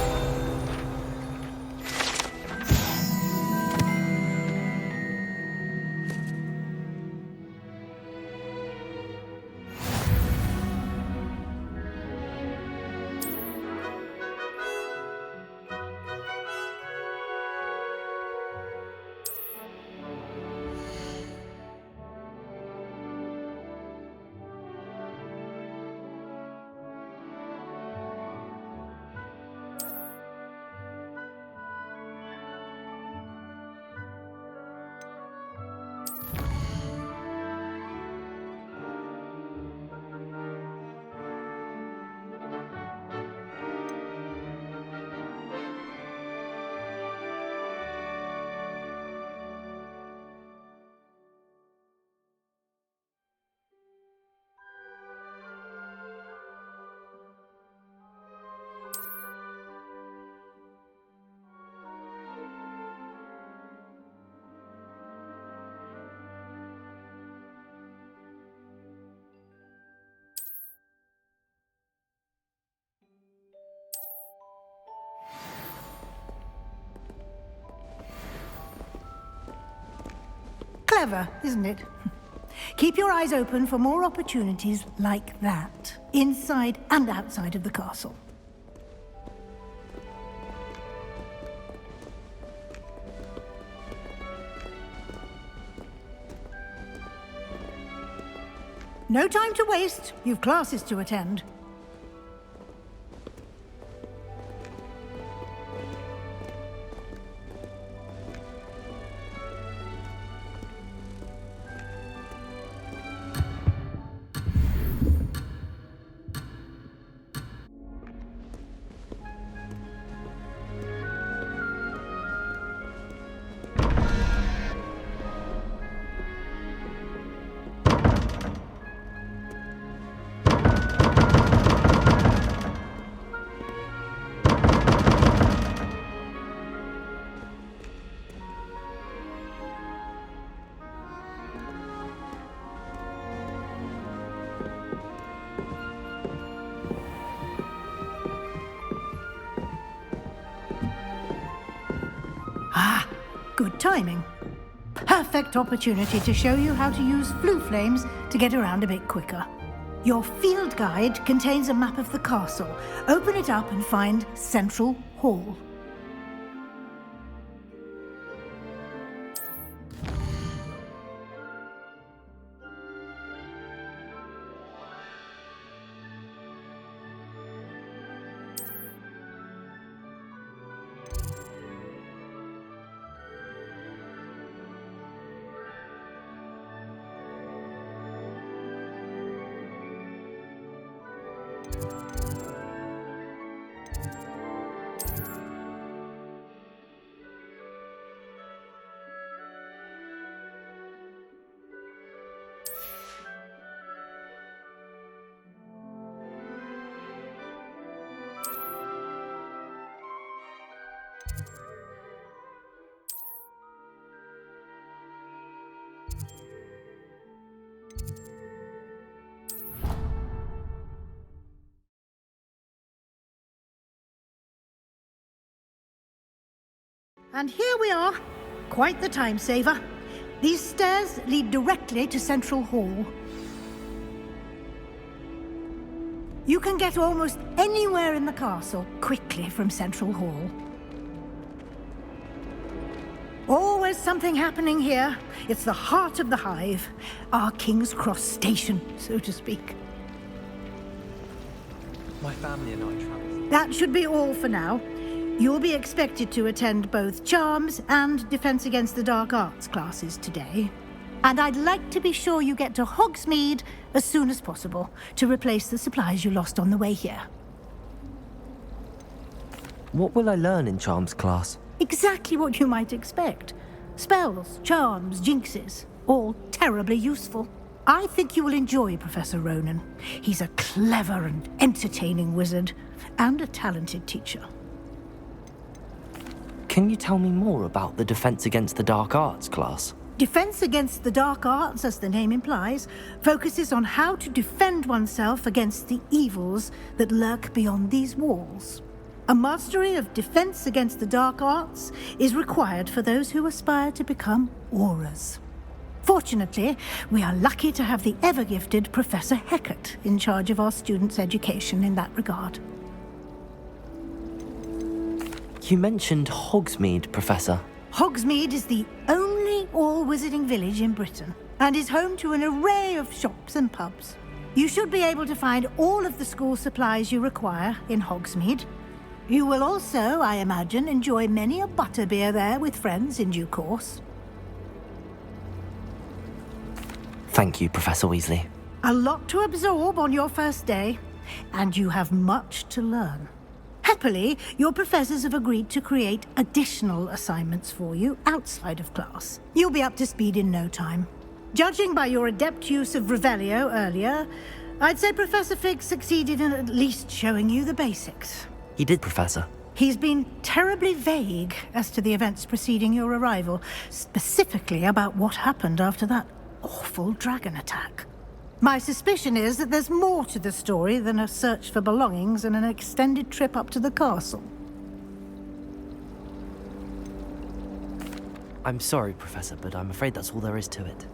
Clever, isn't it? Keep your eyes open for more opportunities like that, inside and outside of the castle. No time to waste. You've classes to attend. Good timing. Perfect opportunity to show you how to use flue flames to get around a bit quicker. Your field guide contains a map of the castle. Open it up and find Central Hall. And here we are. Quite the time saver. These stairs lead directly to Central Hall. You can get almost anywhere in the castle quickly from Central Hall. Always something happening here. It's the heart of the hive. Our King's Cross station, so to speak.
My family and I travel.
That should be all for now. You'll be expected to attend both Charms and Defense Against the Dark Arts classes today. And I'd like to be sure you get to Hogsmeade as soon as possible to replace the supplies you lost on the way here.
What will I learn in Charms class?
Exactly what you might expect. Spells, charms, jinxes. all terribly useful. I think you will enjoy Professor Ronan. He's a clever and entertaining wizard, and a talented teacher.
Can you tell me more about the Defense Against the Dark Arts class?
Defense Against the Dark Arts, as the name implies, focuses on how to defend oneself against the evils that lurk beyond these walls. A mastery of Defense Against the Dark Arts is required for those who aspire to become auras. Fortunately, we are lucky to have the ever-gifted Professor Heckert in charge of our students' education in that regard.
You mentioned Hogsmeade, Professor.
Hogsmeade is the only all-wizarding village in Britain and is home to an array of shops and pubs. You should be able to find all of the school supplies you require in Hogsmeade. You will also, I imagine, enjoy many a butterbeer there with friends in due course.
Thank you, Professor Weasley.
A lot to absorb on your first day, and you have much to learn. Happily, your professors have agreed to create additional assignments for you outside of class. You'll be up to speed in no time. Judging by your adept use of Revelio earlier, I'd say Professor Fig succeeded in at least showing you the basics.
He did, Professor.
He's been terribly vague as to the events preceding your arrival, specifically about what happened after that awful dragon attack. My suspicion is that there's more to the story than a search for belongings and an extended trip up to the castle.
I'm sorry, Professor, but I'm afraid that's all there is to it.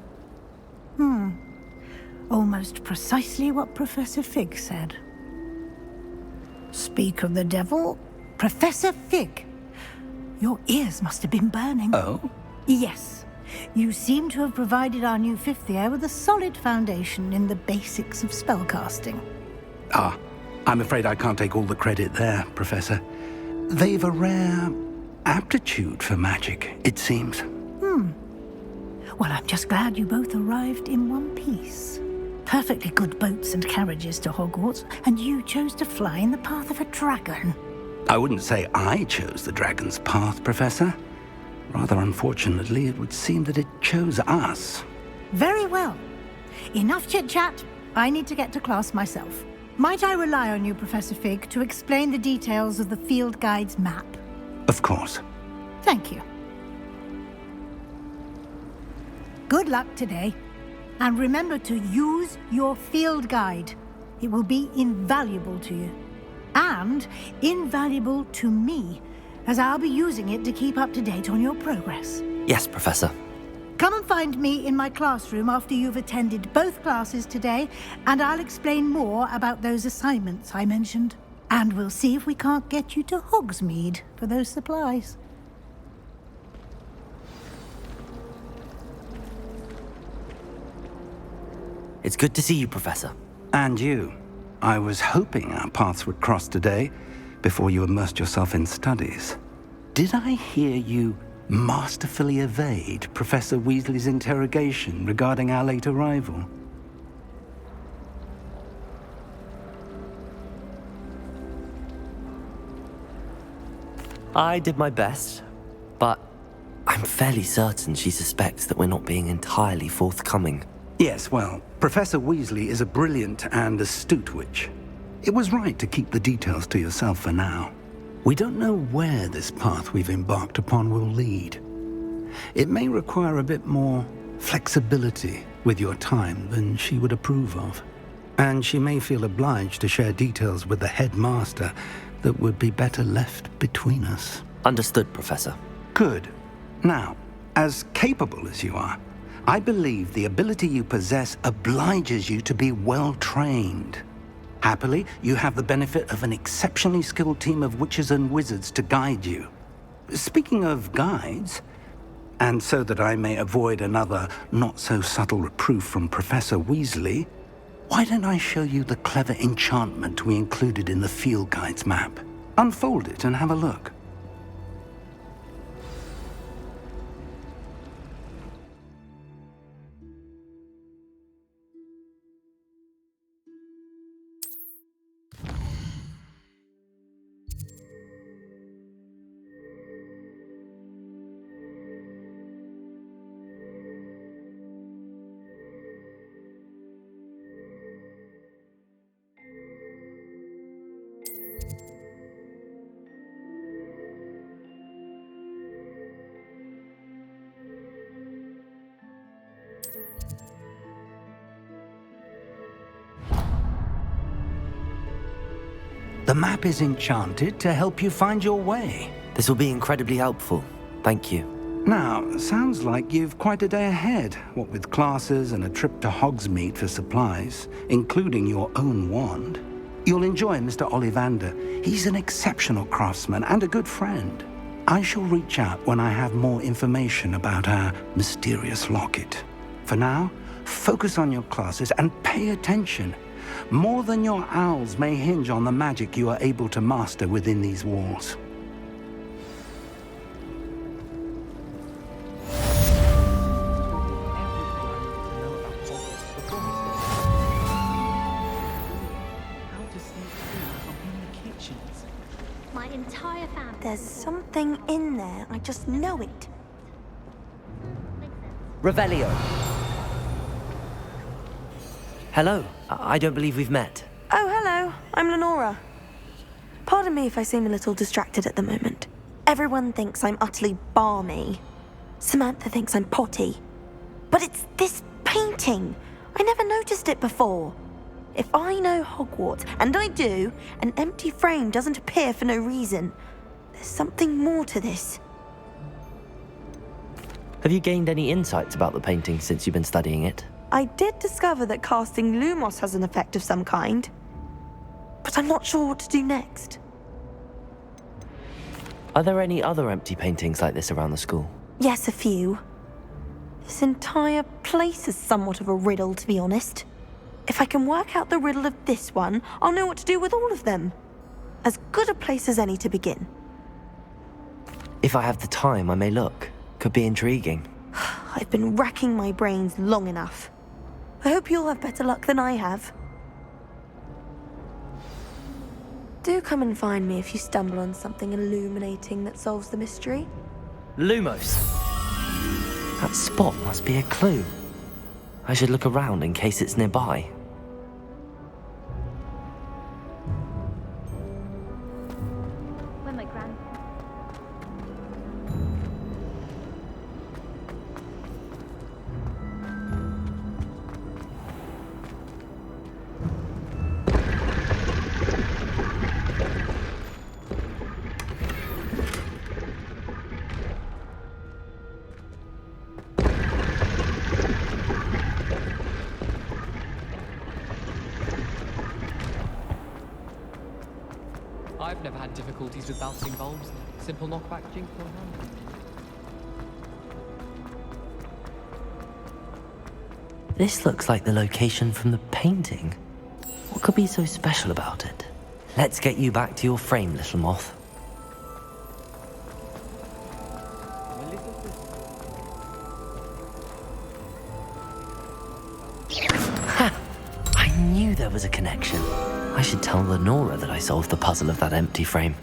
Almost precisely what Professor Fig said. Speak of the devil, Professor Fig. Your ears must have been burning.
Oh?
Yes. You seem to have provided our new fifth year with a solid foundation in the basics of spellcasting.
Ah, I'm afraid I can't take all the credit there, Professor. They've a rare aptitude for magic, it seems.
Well, I'm just glad you both arrived in one piece. Perfectly good boats and carriages to Hogwarts, and you chose to fly in the path of a dragon.
I wouldn't say I chose the dragon's path, Professor. Rather unfortunately, it would seem that it chose us.
Very well. Enough chit-chat. I need to get to class myself. Might I rely on you, Professor Fig, to explain the details of the field guide's map?
Of course.
Thank you. Good luck today. And remember to use your field guide. It will be invaluable to you. And invaluable to me, as I'll be using it to keep up to date on your progress.
Yes, Professor.
Come and find me in my classroom after you've attended both classes today, and I'll explain more about those assignments I mentioned. And we'll see if we can't get you to Hogsmeade for those supplies.
It's good to see you, Professor.
And you. I was hoping our paths would cross today, before you immersed yourself in studies. Did I hear you masterfully evade Professor Weasley's interrogation regarding our late arrival?
I did my best, but I'm fairly certain she suspects that we're not being entirely forthcoming.
Yes, well, Professor Weasley is a brilliant and astute witch. It was right to keep the details to yourself for now. We don't know where this path we've embarked upon will lead. It may require a bit more flexibility with your time than she would approve of. And she may feel obliged to share details with the headmaster that would be better left between us.
Understood, Professor.
Good. Now, as capable as you are, I believe the ability you possess obliges you to be well-trained. Happily, you have the benefit of an exceptionally skilled team of witches and wizards to guide you. Speaking of guides, and so that I may avoid another not-so-subtle reproof from Professor Weasley, why don't I show you the clever enchantment we included in the field guide's map? Unfold it and have a look. The map is enchanted to help you find your way.
This will be incredibly helpful. Thank you.
Now, sounds like you've quite a day ahead, what with classes and a trip to Hogsmeade for supplies, including your own wand. You'll enjoy Mr. Ollivander. He's an exceptional craftsman and a good friend. I shall reach out when I have more information about our mysterious locket. For now, focus on your classes and pay attention. More than your owls may hinge on the magic you are able to master within these walls.
My entire family.
There's something in there. I just know it.
Revelio. Hello. I don't believe we've met.
Oh, hello. I'm Lenora. Pardon me if I seem a little distracted at the moment. Everyone thinks I'm utterly balmy. Samantha thinks I'm potty. But it's this painting. I never noticed it before. If I know Hogwarts, and I do, an empty frame doesn't appear for no reason. There's something more to this.
Have you gained any insights about the painting since you've been studying it?
I did discover that casting Lumos has an effect of some kind. But I'm not sure what to do next.
Are there any other empty paintings like this around the school?
Yes, a few. This entire place is somewhat of a riddle, to be honest. If I can work out the riddle of this one, I'll know what to do with all of them. As good a place as any to begin.
If I have the time, I may look. Could be intriguing.
I've been racking my brains long enough. I hope you'll have better luck than I have. Do come and find me if you stumble on something illuminating that solves the mystery.
Lumos. That spot must be a clue. I should look around in case it's nearby.
When my grand.
I've never had difficulties with bouncing bulbs. Simple knockback jinx on hand.
This looks like the location from the painting. What could be so special about it? Let's get you back to your frame, little moth. Ha! I knew there was a connection. I should tell Lenora that I solved the puzzle of that empty frame.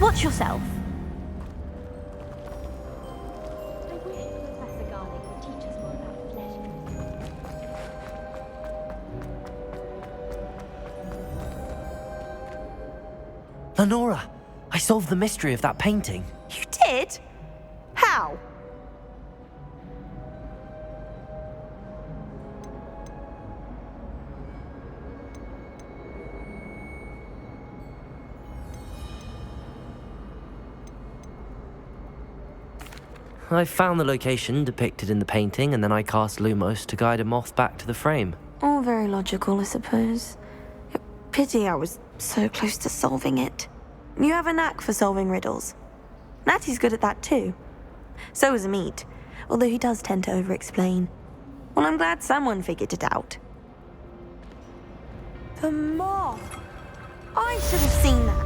Watch yourself. I wish Professor Garlick would teach us more about flesh.
Lenora, I solved the mystery of that painting.
You did? How?
I found the location depicted in the painting, and then I cast Lumos to guide a moth back to the frame.
All very logical, I suppose. Pity I was so close to solving it. You have a knack for solving riddles. Natty's good at that too. So is Amit, although he does tend to over-explain. Well, I'm glad someone figured it out. The moth! I should have seen that.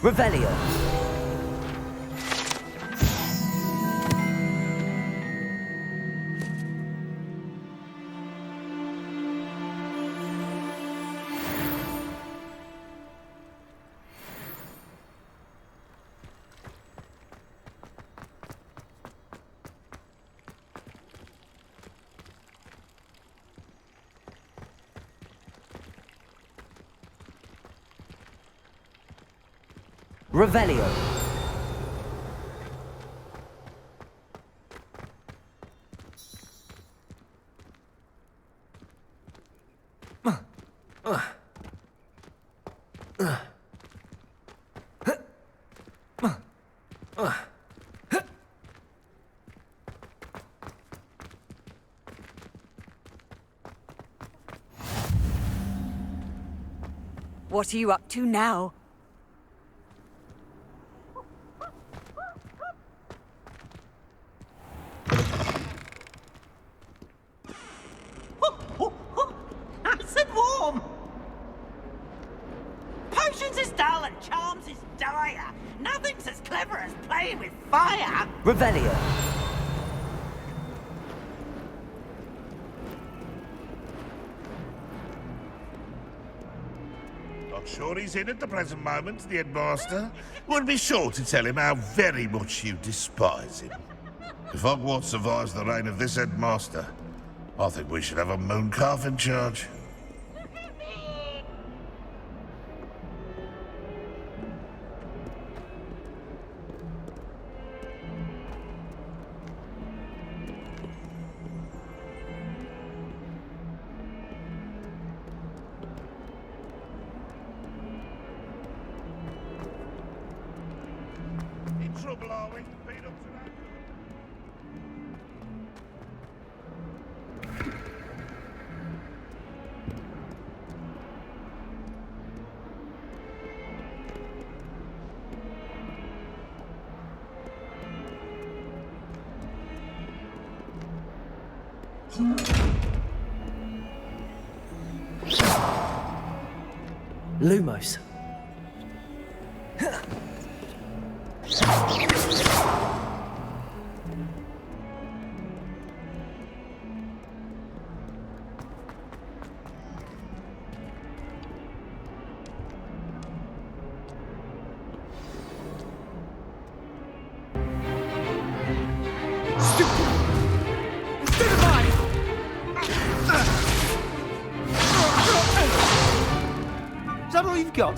Revelio. Revelio.
What are you up to now?
Nice and warm! Potions is dull and charms is dire. Nothing's as clever as playing with fire.
Revelio.
Not sure he's in at the present moment, the headmaster. Would be sure to tell him how very much you despise him. If Hogwarts survives the reign of this headmaster, I think we should have a mooncalf in charge. In trouble, are we? Been up to that?
Lumos.
Is that all you've got?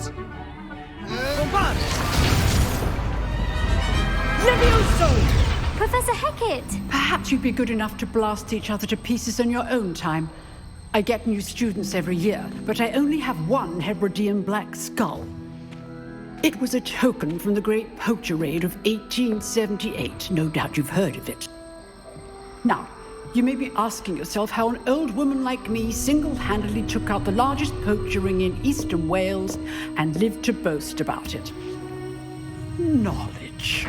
Levioso! Professor Hecat!
Perhaps you'd be good enough to blast each other to pieces in your own time. I get new students every year, but I only have one Hebridean black skull. It was a token from the Great Poacher Raid of 1878. No doubt you've heard of it. Now, you may be asking yourself how an old woman like me single-handedly took out the largest poacher ring in eastern Wales and lived to boast about it. Knowledge.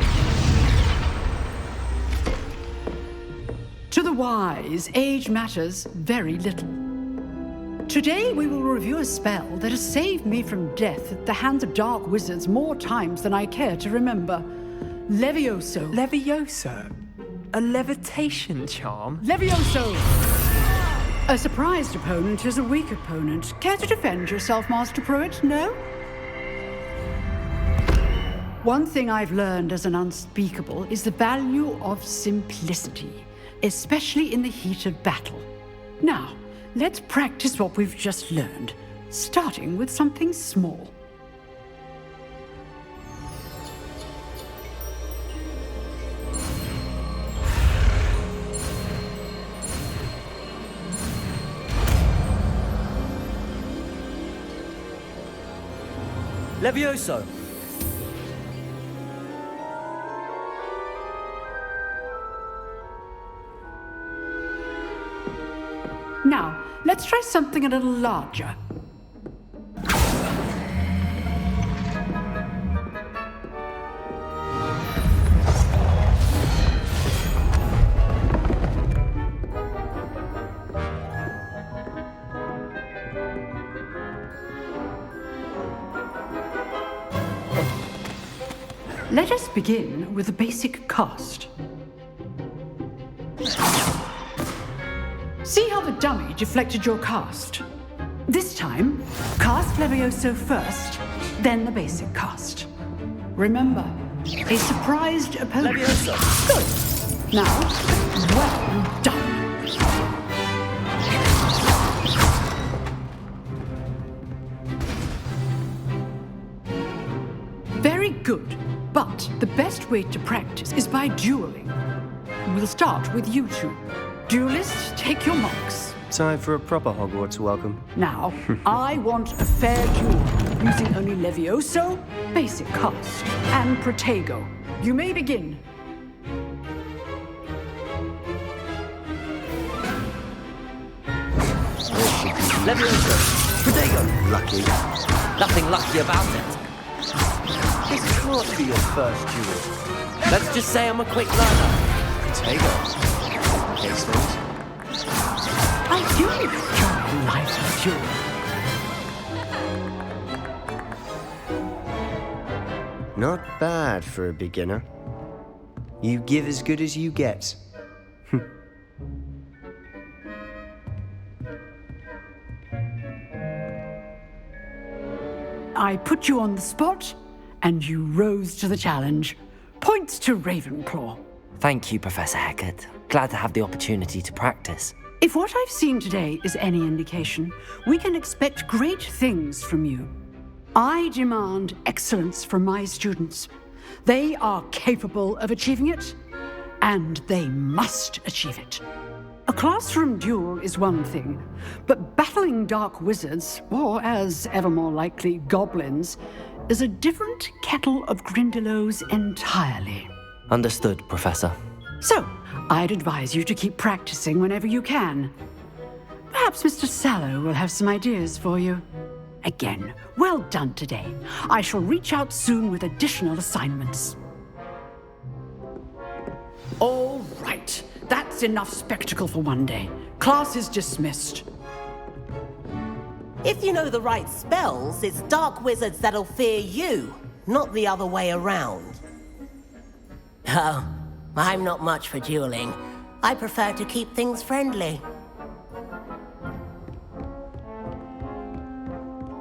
To the wise, age matters very little. Today we will review a spell that has saved me from death at the hands of dark wizards more times than I care to remember. Levioso.
Levioso? A levitation charm?
Levioso! A surprised opponent is a weak opponent. Care to defend yourself, Master Pruitt? No? One thing I've learned as an unspeakable is the value of simplicity, especially in the heat of battle. Now, let's practice what we've just learned, starting with something small.
Levioso.
Now, let's try something a little larger. Let us begin with the basic cast. See how the dummy deflected your cast? This time, cast Levioso first, then the basic cast. Remember, a surprised opponent.
Levioso.
Good. Now, well done. Very good, but the best way to practice is by dueling. We'll start with you two. Duelists, take your marks.
Time for a proper Hogwarts welcome.
Now, I want a fair duel, using only Levioso, basic cast, and Protego. You may begin.
Levioso. Protego.
Lucky.
Nothing lucky about it.
This can't be your first duel.
Let's just say I'm a quick learner.
Protego. Case things.
I do enjoy life duel.
Not bad for a beginner. You give as good as you get.
I put you on the spot, and you rose to the challenge. Points to Ravenclaw.
Thank you, Professor Hecat. Glad to have the opportunity to practice.
If what I've seen today is any indication, we can expect great things from you. I demand excellence from my students. They are capable of achieving it, and they must achieve it. A classroom duel is one thing, but battling dark wizards, or as ever more likely, goblins, is a different kettle of Grindylows entirely.
Understood, Professor.
So, I'd advise you to keep practicing whenever you can. Perhaps Mr. Sallow will have some ideas for you. Again, well done today. I shall reach out soon with additional assignments. All right. That's enough spectacle for one day. Class is dismissed.
If you know the right spells, it's dark wizards that'll fear you, not the other way around. Oh, I'm not much for dueling. I prefer to keep things friendly.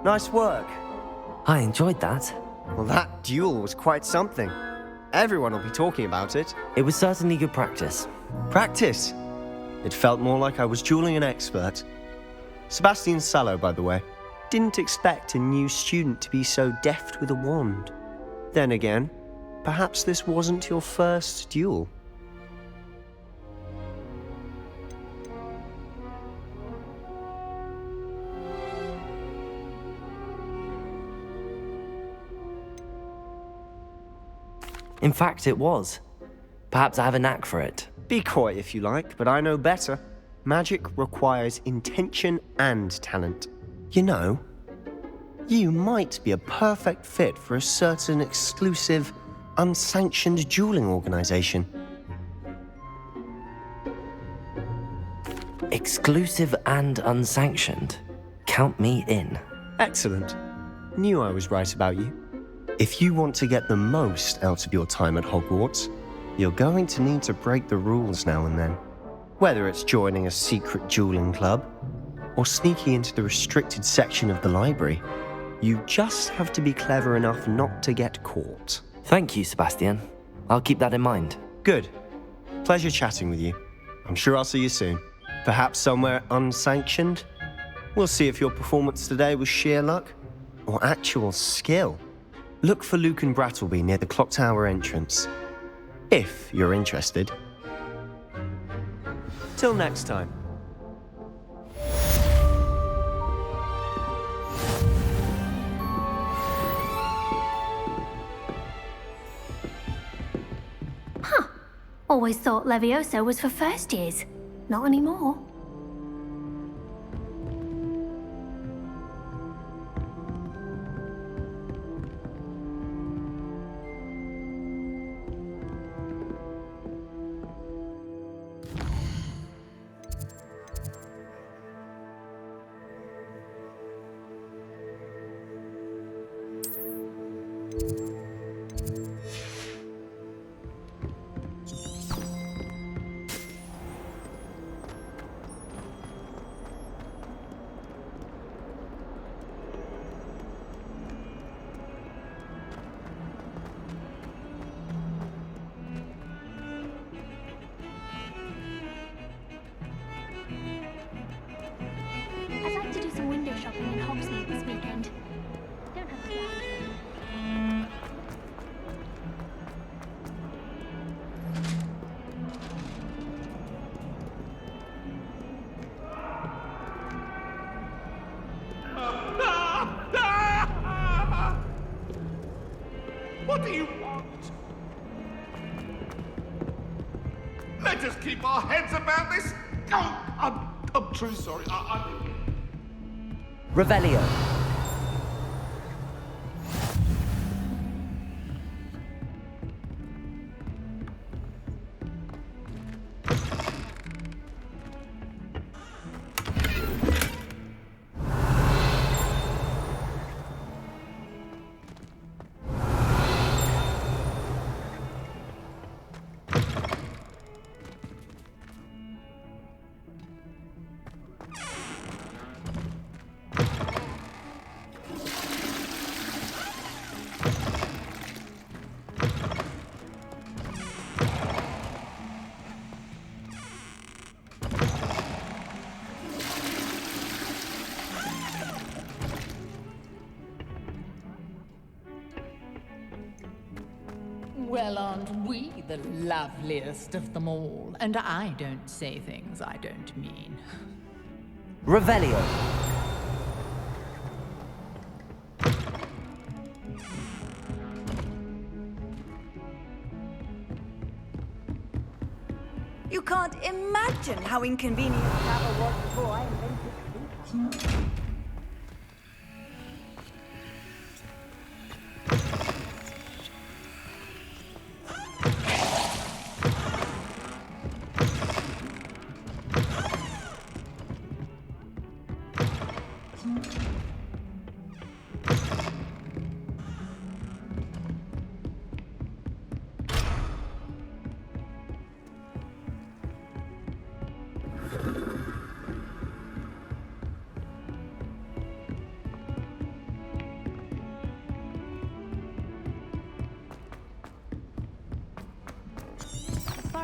Nice work.
I enjoyed that.
Well, that duel was quite something. Everyone will be talking about it.
It was certainly good practice.
Practice? It felt more like I was dueling an expert. Sebastian Sallow, by the way. Didn't expect a new student to be so deft with a wand. Then again, perhaps this wasn't your first duel.
In fact, it was. Perhaps I have a knack for it.
Be coy if you like, but I know better. Magic requires intention and talent. You know, you might be a perfect fit for a certain exclusive, unsanctioned dueling organization.
Exclusive and unsanctioned? Count me in.
Excellent. Knew I was right about you. If you want to get the most out of your time at Hogwarts, you're going to need to break the rules now and then. Whether it's joining a secret dueling club, or sneaking into the restricted section of the library, you just have to be clever enough not to get caught.
Thank you, Sebastian. I'll keep that in mind.
Good. Pleasure chatting with you. I'm sure I'll see you soon. Perhaps somewhere unsanctioned? We'll see if your performance today was sheer luck, or actual skill. Look for Luke and Brattleby near the clock tower entrance. If you're interested. Till next time.
Huh. Always thought Levioso was for first years. Not anymore.
do you want? Let us keep our heads about this. Oh, I'm truly sorry.
Revelio.
Well, aren't we the loveliest of them all? And I don't say things I don't mean.
Revelio.
You can't imagine how inconvenient travel was before I invented sleep.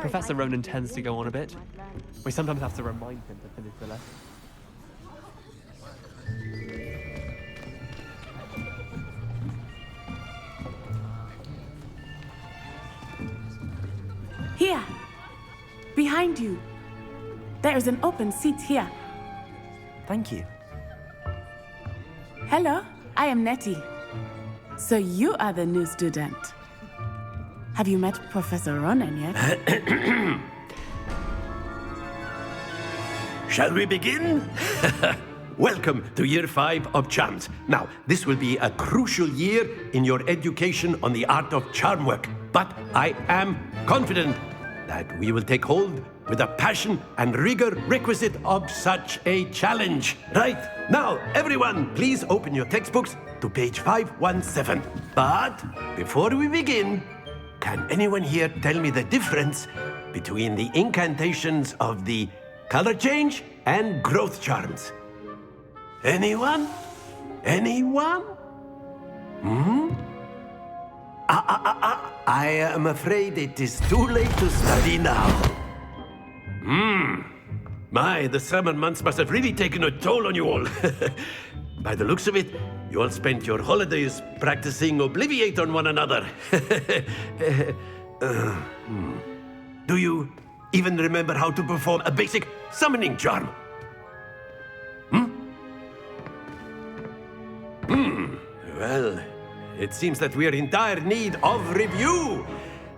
Professor Ronan tends to go on a bit. We sometimes have to remind him to finish the lesson.
Here! Behind you! There is an open seat here.
Thank you.
Hello, I am Nettie. So you are the new student. Have you met Professor Ronan yet?
Shall we begin? Welcome to Year 5 of Charms. Now, this will be a crucial year in your education on the art of charm work. But I am confident that we will take hold with the passion and rigor requisite of such a challenge. Right, now, everyone, please open your textbooks to page 517. But before we begin, can anyone here tell me the difference between the incantations of the color change and growth charms? Anyone? Anyone? I am afraid it is too late to study now. My, the summer months must have really taken a toll on you all. By the looks of it, you all spent your holidays practicing Obliviate on one another. Do you even remember how to perform a basic summoning charm? Well, it seems that we are in dire need of review.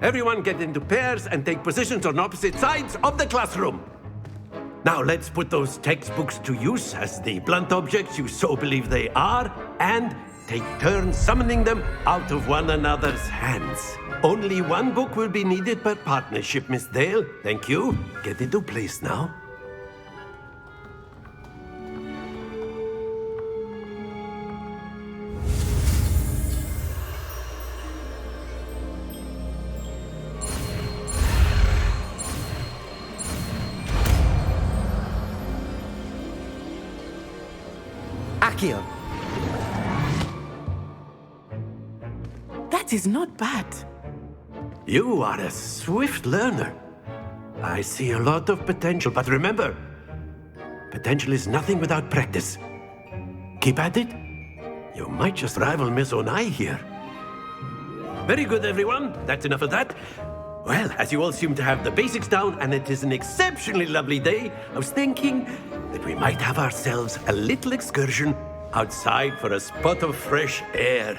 Everyone get into pairs and take positions on opposite sides of the classroom. Now let's put those textbooks to use as the blunt objects you so believe they are, and take turns summoning them out of one another's hands. Only one book will be needed per partnership, Miss Dale. Thank you. Get into place now.
Accio.
That is not bad.
You are a swift learner. I see a lot of potential, but remember, potential is nothing without practice. Keep at it. You might just rival Miss Onai here. Very good, everyone. That's enough of that. Well, as you all seem to have the basics down, and it is an exceptionally lovely day, I was thinking that we might have ourselves a little excursion outside for a spot of fresh air.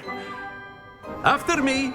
After me.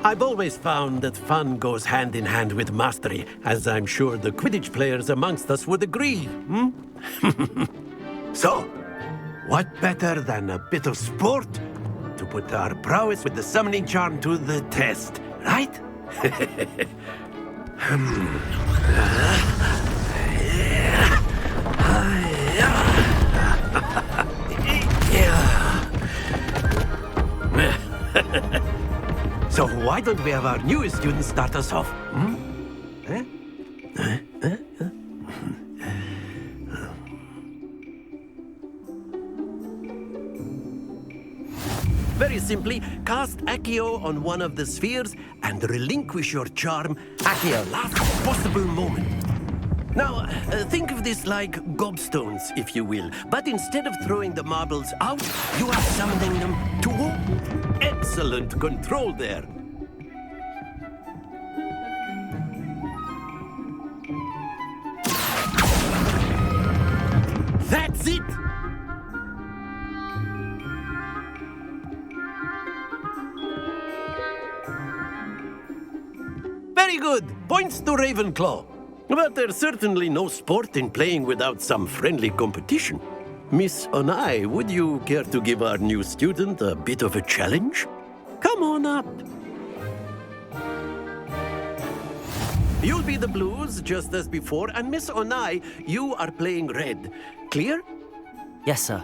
I've always found that fun goes hand in hand with mastery, as I'm sure the Quidditch players amongst us would agree, hmm? So, what better than a bit of sport to put our prowess with the summoning charm to the test, right? So why don't we have our newest student start us off? Hmm? Very simply, cast Accio on one of the spheres and relinquish your charm at your last possible moment. Now, think of this like gobstones, if you will. But instead of throwing the marbles out, you are summoning them to walk. Excellent control there. That's it! Very good. Points to Ravenclaw. But there's certainly no sport in playing without some friendly competition. Miss Onai, would you care to give our new student a bit of a challenge? Come on up. You'll be the blues, just as before, and Miss Onai, you are playing red. Clear?
Yes, sir.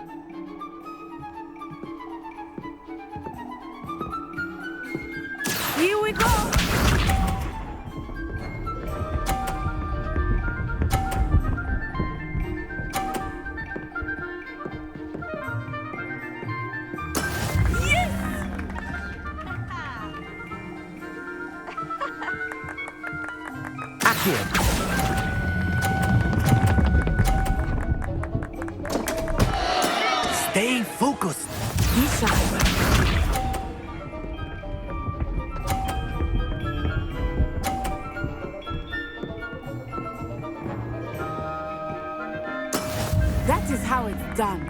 Here we go!
Accio. Stay focused.
Be sharp. That is how it's done.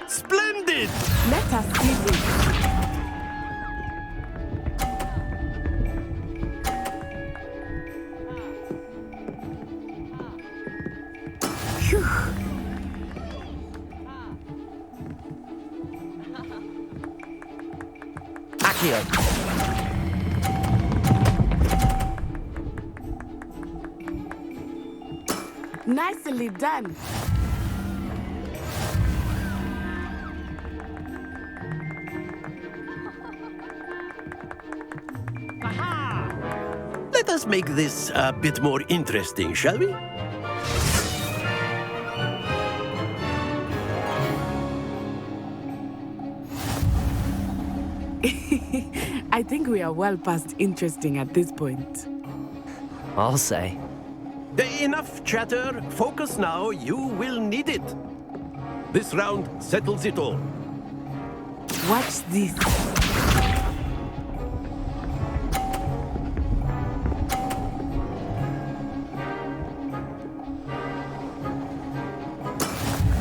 Splendid!
Let us see this. Phew.
Accio.
Nicely done.
Let us make this a bit more interesting, shall we?
I think we are well past interesting at this point.
I'll say.
Enough chatter. Focus now. You will need it. This round settles it all.
Watch this.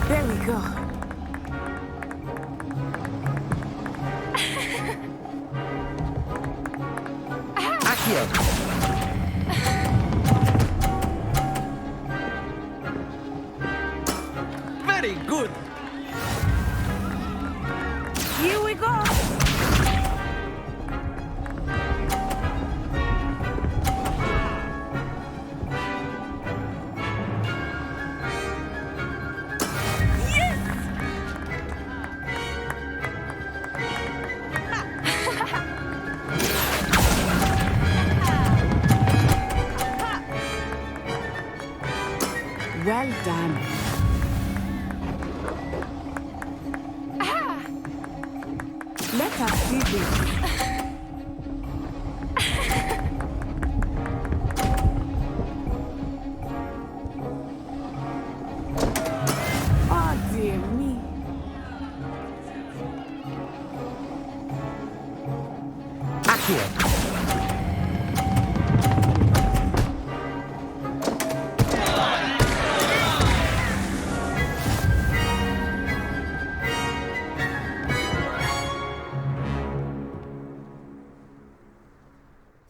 There we go.
Accio!
Very good.
Here we go. Well done. Let us see this. Oh dear me.
Accio!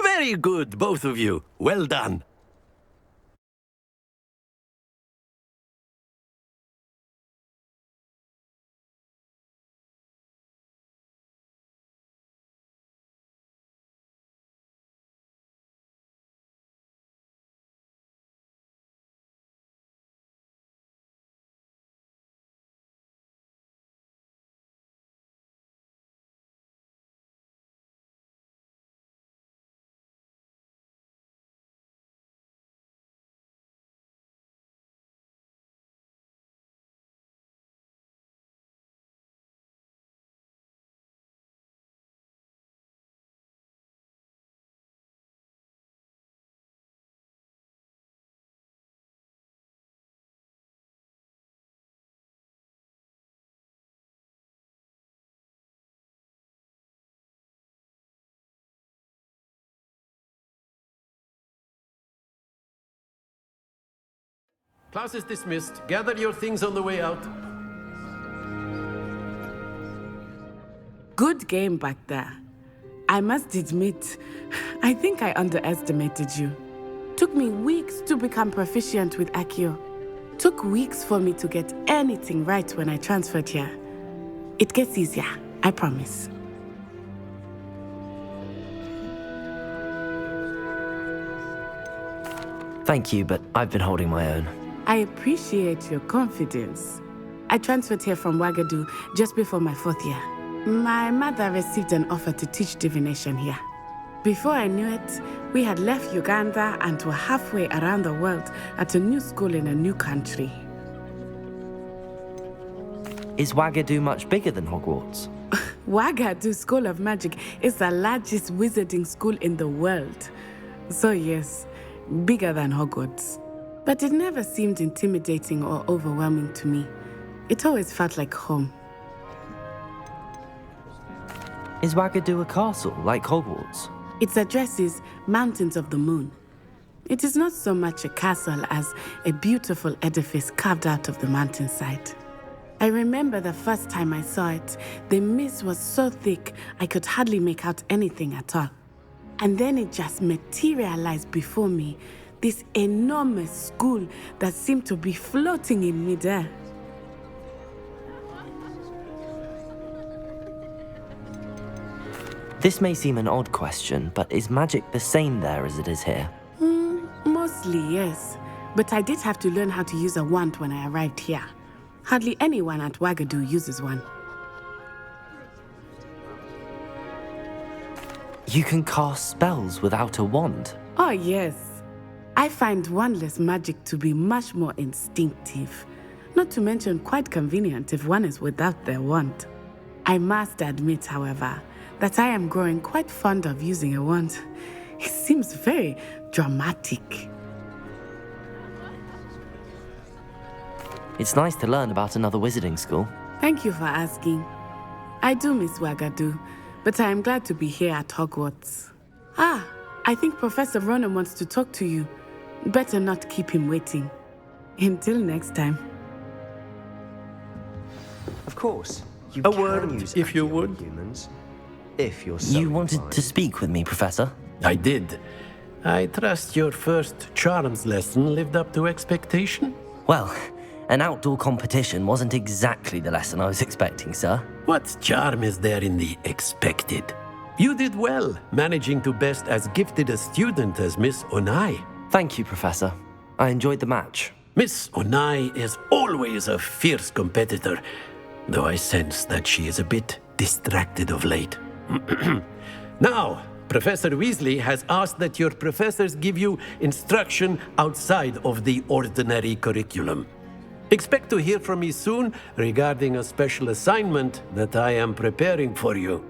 Very good, both of you. Well done.
Class is dismissed. Gather your things on the way out.
Good game back there. I must admit, I think I underestimated you. Took me weeks to become proficient with Accio. Took weeks for me to get anything right when I transferred here. It gets easier, I promise.
Thank you, but I've been holding my own.
I appreciate your confidence. I transferred here from Wagadu just before my 4th year. My mother received an offer to teach divination here. Before I knew it, we had left Uganda and were halfway around the world at a new school in a new country.
Is Wagadu much bigger than Hogwarts?
Wagadu School of Magic is the largest wizarding school in the world. So yes, bigger than Hogwarts. But it never seemed intimidating or overwhelming to me. It always felt like home.
Is Wagadu a castle, like Hogwarts?
Its address is Mountains of the Moon. It is not so much a castle as a beautiful edifice carved out of the mountainside. I remember the first time I saw it, the mist was so thick I could hardly make out anything at all. And then it just materialized before me, this enormous school that seemed to be floating in midair.
This may seem an odd question, but is magic the same there as it is here?
Mostly, yes. But I did have to learn how to use a wand when I arrived here. Hardly anyone at Wagadu uses one.
You can cast spells without a wand?
Oh, yes. I find wandless magic to be much more instinctive. Not to mention quite convenient if one is without their wand. I must admit, however, that I am growing quite fond of using a wand. It seems very dramatic.
It's nice to learn about another wizarding school.
Thank you for asking. I do miss Wagadu, but I am glad to be here at Hogwarts. I think Professor Ronan wants to talk to you. Better not keep him waiting. Until next time.
Of course.
A word, if you would.
Humans, if you're so
You wanted
inclined.
to speak with me, Professor?
I did. I trust your first charms lesson lived up to expectation?
Well, an outdoor competition wasn't exactly the lesson I was expecting, sir.
What charm is there in the expected? You did well, managing to best as gifted a student as Miss Onai.
Thank you, Professor. I enjoyed the match.
Miss Onai is always a fierce competitor, though I sense that she is a bit distracted of late. Now, Professor Weasley has asked that your professors give you instruction outside of the ordinary curriculum. Expect to hear from me soon regarding a special assignment that I am preparing for you.